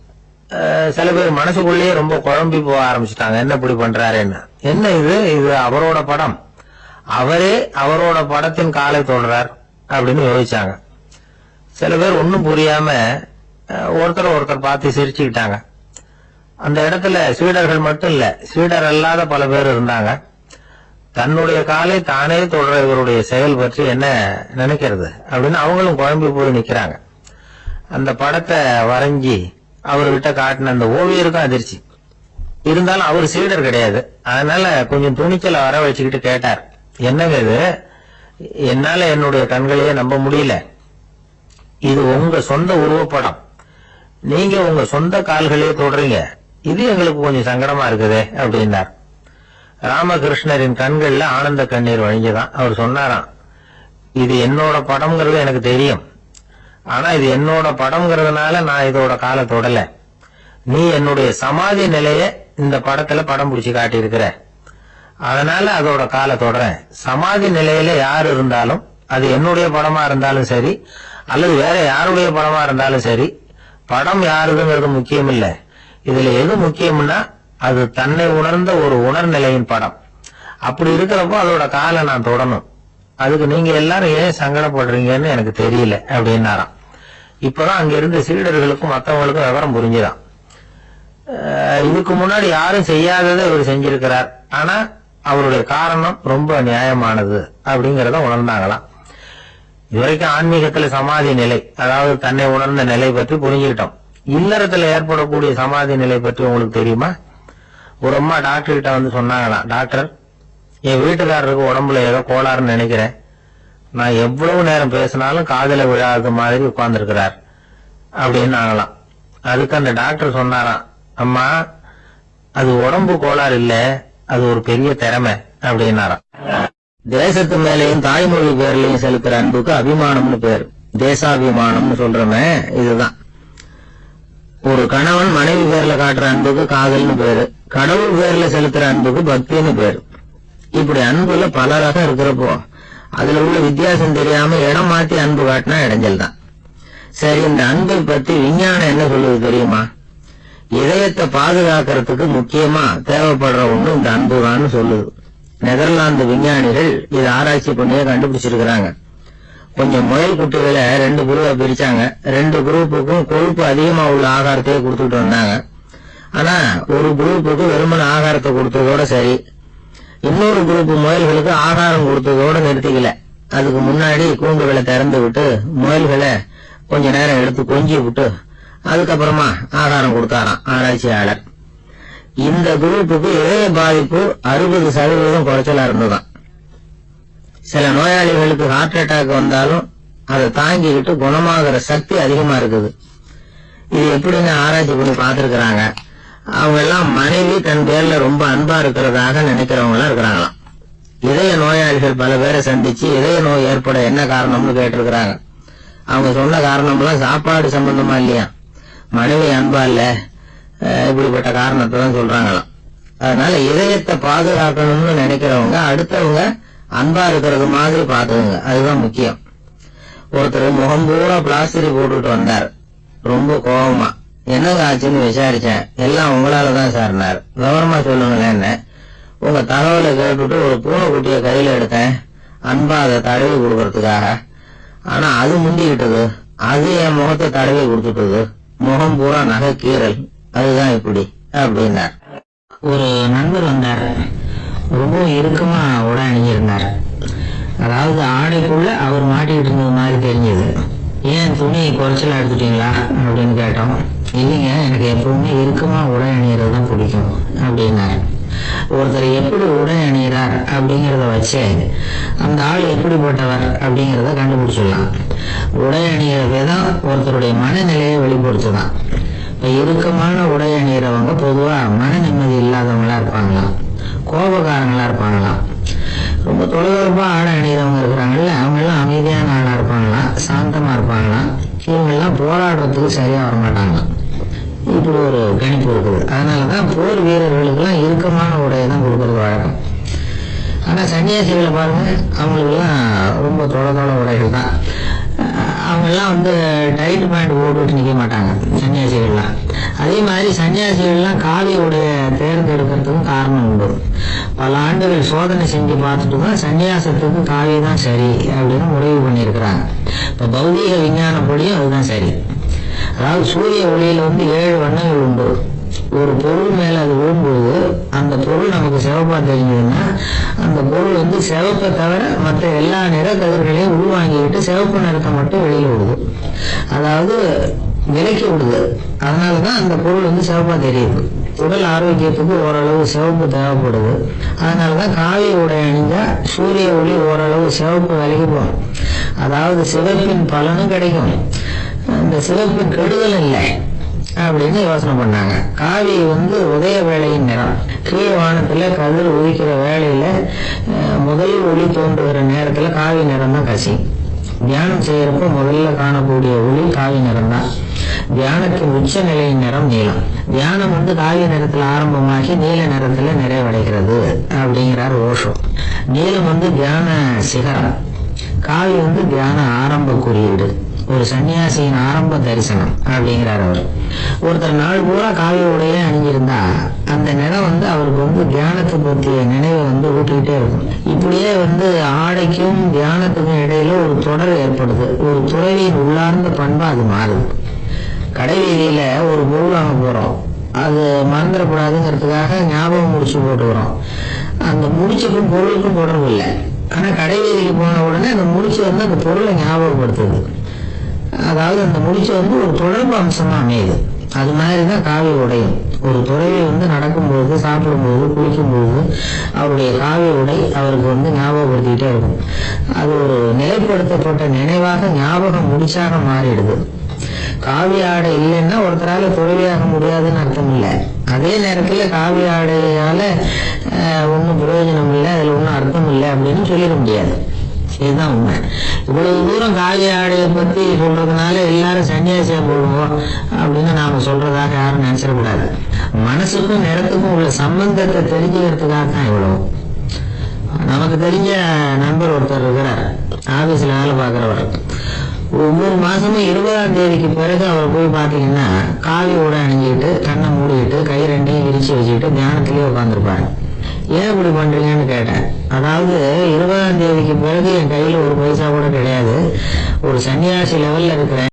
சில பேர் மனசுக்குள்ளேயே ரொம்ப குழம்பி போக ஆரம்பிச்சுட்டாங்க, என்ன இப்படி பண்றாருன்னு. என்ன இது, இது அவரோட படம், அவரே அவரோட படத்தின் காலை தொடுறார், அப்படின்னு யோசிச்சாங்க. சில பேர் ஒன்றும் புரியாம ஒருத்தர் பார்த்து சிரிச்சுக்கிட்டாங்க. அந்த இடத்துல சீடர்கள் மட்டும் இல்ல, சீடர் அல்லாத பல பேர் இருந்தாங்க. தன்னுடைய காலை தானே தொடர இவருடைய செயல் பற்றி என்ன நினைக்கிறது அப்படின்னு அவங்களும் குழம்பி போய் நிக்கிறாங்க. அந்த படத்தை வரைஞ்சி அவர்கிட்ட காட்டின அந்த ஓவியருக்கும் அதிர்ச்சி. இருந்தாலும் அவர் சீடர் கிடையாது. அதனால கொஞ்சம் துணிச்சலை வர வச்சுக்கிட்டு கேட்டார், என்னங்க இது, என்னால என்னுடைய கண்களையே நம்ப முடியல. இது உங்க சொந்த உருவப்படம், நீங்க உங்க சொந்த கால்களையே தொடறீங்க, இது எங்களுக்கு கொஞ்சம் சங்கடமா இருக்குதே அப்படின்னார். ராமகிருஷ்ணரின் கண்கள்ல ஆனந்த கண்ணீர் வழிஞ்சுதான். அவர் சொன்னாராம், இது என்னோட படம்ங்கிறது எனக்கு தெரியும், ஆனா இது என்னோட படம்ங்கிறதுனால நான் இதோட காலை தொடல. நீ என்னுடைய சமாதி நிலைய இந்த படத்துல படம் பிடிச்சு காட்டியிருக்கிற, அதனால அதோட காலை தொடறேன். சமாதி நிலையில யார் இருந்தாலும், அது என்னுடைய படமா இருந்தாலும் சரி அல்லது வேற யாருடைய படமா இருந்தாலும் சரி, படம் யாருதுங்கிறது முக்கியம் இல்ல. இதுல எது முக்கியம்னா அது தன்னை உணர்ந்த ஒரு உணர்நிலையின் படம். அப்படி இருக்கிறப்போ அதோட காலை நான் தொடணும். அதுக்கு நீங்க எல்லாரும் ஏன் சங்கடப்படுறீங்கன்னு எனக்கு தெரியல அப்படின்னாராம். இப்பதான் அங்க இருந்த சீடர்களுக்கும் மற்றவங்களுக்கும் விவரம் புரிஞ்சுதான். இதுக்கு முன்னாடி யாரும் செய்யாததை இவர் செஞ்சிருக்கிறார், ஆனா அவருடைய காரணம் ரொம்ப நியாயமானது அப்படிங்கறத உணர்ந்தாங்களாம். இதுவரைக்கும் ஆன்மீகத்துல சமாதி நிலை, அதாவது தன்னை உணர்ந்த நிலை பற்றி புரிஞ்சுக்கிட்டோம். இல்லறத்துல ஏற்படக்கூடிய சமாதி நிலை பற்றி உங்களுக்கு தெரியுமா? ஒரு அம்மா டாக்டர் கிட்ட வந்து சொன்னாங்களாம், டாக்டர், என் வீட்டுக்காரருக்கு உடம்புல ஏதோ கோளாறுன்னு நினைக்கிறேன், நான் எவ்வளவு நேரம் பேசினாலும் காதல விழாத மாதிரி உட்கார்ந்துருக்கிறார் அப்படின்னாங்களாம். அதுக்கு அந்த டாக்டர் சொன்னாராம், அம்மா அது உடம்பு கோளாறு இல்ல, அது ஒரு பெரிய திறமை அப்படின்னாராம். தேசத்து மேலையும் தாய்மொழி பேர்லயும் செலுத்துற அன்புக்கு அபிமானம்னு பேர், தேசாபிமானம்னு சொல்றமே இதுதான். ஒரு கணவன் மனைவி பேர்ல காட்டுற அன்புக்கு காதல்னு பேரு, கடவுள் பேர்ல செலுத்துற அன்புக்கு பக்தின்னு பேரு. இப்படி அன்புல பல ரகம் இருக்கிறப்போ அதுல உள்ள வித்தியாசம் தெரியாம இடம் மாத்தி அன்பு காட்டினா இடைஞ்சல் தான். சரி, இந்த அன்பை பத்தி விஞ்ஞானம் என்ன சொல்லுது தெரியுமா? இதயத்தை பாதுகாக்கிறதுக்கு முக்கியமா தேவைப்படுற ஒண்ணு இந்த அன்புதான்னு சொல்லுது. நெதர்லாந்து விஞ்ஞானிகள் இதை ஆராய்ச்சி பண்ணியே கண்டுபிடிச்சிருக்கிறாங்க. கொஞ்சம் முயல் குட்டிகளை 2 குரூப்பா பிரிச்சாங்க. 2 குரூப்புக்கும் கொழுப்பு அதிகமா உள்ள ஆகாரத்தையே கொடுத்துட்டு வந்தாங்க. ஆனா ஒரு குரூப்புக்கு வெறுமன ஆகாரத்தை கொடுத்ததோட சரி, இன்னொரு குரூப் முயல்களுக்கு ஆகாரம் கொடுத்ததோட நிறுத்திக்கல. அதுக்கு முன்னாடி கூண்டுகளை திறந்து விட்டு முயல்களை கொஞ்ச நேரம் எடுத்து கொஞ்சி விட்டு அதுக்கப்புறமா ஆகாரம் கொடுத்தாராம் ஆராய்ச்சியாளர். இந்த குரூப்புக்கு இதய பாதிப்பு 60% குறைச்சலா இருந்ததுதான். சில நோயாளிகளுக்கு ஹார்ட் அட்டாக் வந்தாலும் அதை தாங்கிக்கிட்டு குணமாகிற சக்தி அதிகமா இருக்குது. இது எப்படின்னு ஆராய்ச்சி பண்ணி பார்த்திருக்கிறாங்க. அவங்க எல்லாம் மனைவி தன் பேர்ல ரொம்ப அன்பா இருக்கிறதாக நினைக்கிறவங்களா இருக்கிறாங்களாம். இதய நோயாளிகள் பல பேரை சந்திச்சு இதய நோய் ஏற்பட என்ன காரணம்னு கேட்டிருக்கிறாங்க. அவங்க சொன்ன காரணம்லாம் சாப்பாடு சம்பந்தமா இல்லையா, மனைவி அன்பா இல்ல, இப்படிப்பட்ட காரணத்தை தான் சொல்றாங்களாம். அதனால இதயத்தை பாதுகாக்கணும்னு நினைக்கிறவங்க அடுத்தவங்க அன்பா இருக்கிறது மாதிரி பாத்துக்கோங்க, அதுதான் முக்கியம். ஒருத்தர் முகம் பூரா பிளாஸ்டர் போட்டுட்டு வந்தார், ரொம்ப கோபமா. என்னங்க ஆச்சுன்னு விசாரிச்சேன். எல்லாம் உங்களாலதான் சார்னார். விவரமா சொல்லுங்களேன். என்ன உங்க தகவலை கேட்டுட்டு ஒரு பூனைக்குட்டிய கையில எடுத்தேன், அன்பா அதை தடவி கொடுக்கறதுக்காக. ஆனா அது முந்திக்கிட்டது, அது என் முகத்தை தடவி கொடுத்துட்டது, முகம் பூரா நகை கீறல், அதுதான் இப்படி அப்படின்னார். ஒரு நண்பர் வந்தார், ரொம்ப இறுக்கமா உடை அணிஞ்சிருந்தார். அதாவது ஆடைக்குள்ள அவர் மாட்டிக்கிட்டு இருந்தது மாதிரி தெரிஞ்சது. ஏன் துணி குறைச்சலா எடுத்துட்டீங்களா அப்படின்னு கேட்டோம். இல்லைங்க, எனக்கு எப்பவுமே இறுக்கமா உடை அணியறது தான் பிடிக்கும் அப்படின்னாரு. ஒருத்தர் எப்படி உடை அணிகிறார் அப்படிங்கறத வச்சு அந்த ஆள் எப்படிப்பட்டவர் அப்படிங்கறத கண்டுபிடிச்சிடலாம். உடை அணிகிற விதம் ஒருத்தருடைய மனநிலையை வெளிப்படுத்துதான். இப்ப இறுக்கமான உடை அணிகிறவங்க பொதுவா மன நிம்மதி இல்லாதவங்களா இருப்பாங்களாம், கோபக்காரங்களா இருப்பாங்களாம். ரொம்ப தொலைதொலைப்பா ஆடை அணிகிறவங்க இருக்கிறாங்கல்ல, அவங்க எல்லாம் அமைதியான ஆளா இருப்பாங்களாம், சாந்தமா இருப்பாங்களாம். இவங்க எல்லாம் போராடுறதுக்கு சரியா வரமாட்டாங்களாம். இப்படி ஒரு கணிப்பு இருக்குது. அதனாலதான் போர் வீரர்களுக்கு எல்லாம் இறுக்கமான உடையை தான் கொடுக்கறது வழக்கம். ஆனா சன்னியாசிகளை பாருங்க, அவங்களுக்கு எல்லாம் ரொம்ப தொலை உடைகள் தான். அவங்க எல்லாம் டைட் பேண்ட் போட்டுட்டு நிக்க மாட்டாங்க சன்னியாசிகள்லாம். அதே மாதிரி சன்னியாசிகள்லாம் காவி உடைய தேர்ந்தெடுக்கிறதுக்கும் காரணம் உண்டு. பல ஆண்டுகள் சோதனை செஞ்சு பார்த்துட்டு தான் சன்னியாசத்துக்கு காவி தான் சரி அப்படின்னு முடிவு பண்ணியிருக்கிறாங்க. இப்போ பௌதீக விஞ்ஞானப்படியும் அதுதான் சரி. அதாவது சூரிய ஒளியில 7 வண்ணங்கள் உண்டு. ஒரு பொருள் மேல அது விழும்போது அந்த பொருள் நமக்கு சிவப்பா தெரிஞ்சதுன்னா அந்த பொருள் சிவப்பை தவிர மற்ற எல்லா நிற கதிர்களையும் உள்வாங்கிக்கிட்டு சிவப்பு நிறத்தை மட்டும் வெளியில விடுது. அதாவது விலக்கி விடுது. அதனாலதான் அந்த பொருள் சிவப்பா தெரியுது. உடல் ஆரோக்கியத்துக்கு ஓரளவு சிவப்பு தேவைப்படுது. அதனாலதான் காவி உடை அணிஞ்சா சூரிய ஒளி ஓரளவு சிவப்பு விலகி போகும். அதாவது சிவப்பின் பலனும் கிடைக்கும், இந்த சிவப்பின் கெடுதலும் இல்லை அப்படின்னு யோசனை பண்ணாங்க. காவி உதய வேளையின் நிறம். கீழ் வானத்துல கதிர் உதிக்கிற வேளையில முதல் ஒளி தோன்றுகிற நேரத்துல காவி நிறம் தான் கசி. தியானம் செய்யறப்ப முதல்ல காணக்கூடிய ஒளி காவி நிறம் தான். தியானத்தின் உச்ச நிலையின் நிறம் நீலம். தியானம் காவி நிறத்துல ஆரம்பமாகி நீல நிறத்துல நிறைவடைகிறது அப்படிங்கிறார் ஓஷோ. நீலம் தியான சிகரம், காவி தியான ஆரம்ப குறியீடு, ஒரு சன்னியாசியின் ஆரம்ப தரிசனம் அப்படிங்கிறார் அவர். ஒருத்தர் நாள் பூரா காவி உடைய அணிஞ்சிருந்தா அந்த நிறம் அவருக்கு தியானத்தை பற்றிய நினைவை ஊட்டிக்கிட்டே இருக்கும். இப்படியே ஆடைக்கும் தியானத்துக்கும் இடையில ஒரு தொடர் ஏற்படுது. ஒரு துறவியின் உள்ளார்ந்த பண்பா அது மாறுது. கடை வீதியில ஒரு பொருள் வாங்க போறோம், அது மறந்துடக்கூடாதுங்கிறதுக்காக ஞாபகம் முடிச்சு போட்டுக்கிறோம். அந்த முடிச்சுக்கும் பொருளுக்கும் தொடர்பு இல்லை. ஆனா கடை வீதிக்கு போன உடனே அந்த முடிச்சு அந்த பொருளை ஞாபகப்படுத்துது. அதாவது அந்த முடிச்சு ஒரு தொடர்பு அம்சமா அமையுது. அது மாதிரிதான் காவி உடையும். ஒரு துறவி நடக்கும்போது, சாப்பிடும்போது, குளிக்கும்போது அவருடைய காவி உடை அவருக்கு ஞாபகப்படுத்திக்கிட்டே இருக்கும். அது ஒரு நிலைப்படுத்தப்பட்ட நினைவாக ஞாபகம் முடிச்சாக மாறிடுது. காவி ஆடை இல்லைன்னா ஒருத்தரால துறவியாக முடியாதுன்னு அர்த்தம் இல்லை. அதே நேரத்துல காவி ஆடையால ஒன்றும் பிரயோஜனம் இல்லை, அதுல ஒன்றும் அர்த்தம் இல்லை அப்படின்னு சொல்லிட முடியாது. இதுதான் உண்மை. இவ்வளவு தூரம் காவி ஆடையை பத்தி சொல்றதுனால எல்லாரும் சன்னியாசியா போடுவோம் அப்படின்னு நாம சொல்றதாக யாரும் நினைச்சிடக்கூடாது. மனசுக்கும் நிறத்துக்கும் உள்ள சம்பந்தத்தை தெரிஞ்சுக்கிறதுக்காக தான் இவ்வளவு. நமக்கு தெரிஞ்ச நண்பர் ஒருத்தர் இருக்கிறார், ஆபீஸ்ல வேலை பார்க்கிறவர். ஒவ்வொரு மாசமும் 20ஆம் தேதிக்கு பிறகு அவர் போய் பாத்தீங்கன்னா காவி உடை அணிஞ்சுக்கிட்டு, கண்ணை மூடிக்கிட்டு, கை ரெண்டையும் விரிச்சு வச்சுக்கிட்டு தியானத்திலேயே உட்காந்துருப்பாரு. ஏன் இப்படி பண்றீங்கன்னு கேட்டேன். அதாவது 20ஆம் தேதிக்கு பிறகு என் கையில ஒரு பைசா கூட கிடையாது, ஒரு சன்னியாசி லெவல்ல இருக்கிறேன்.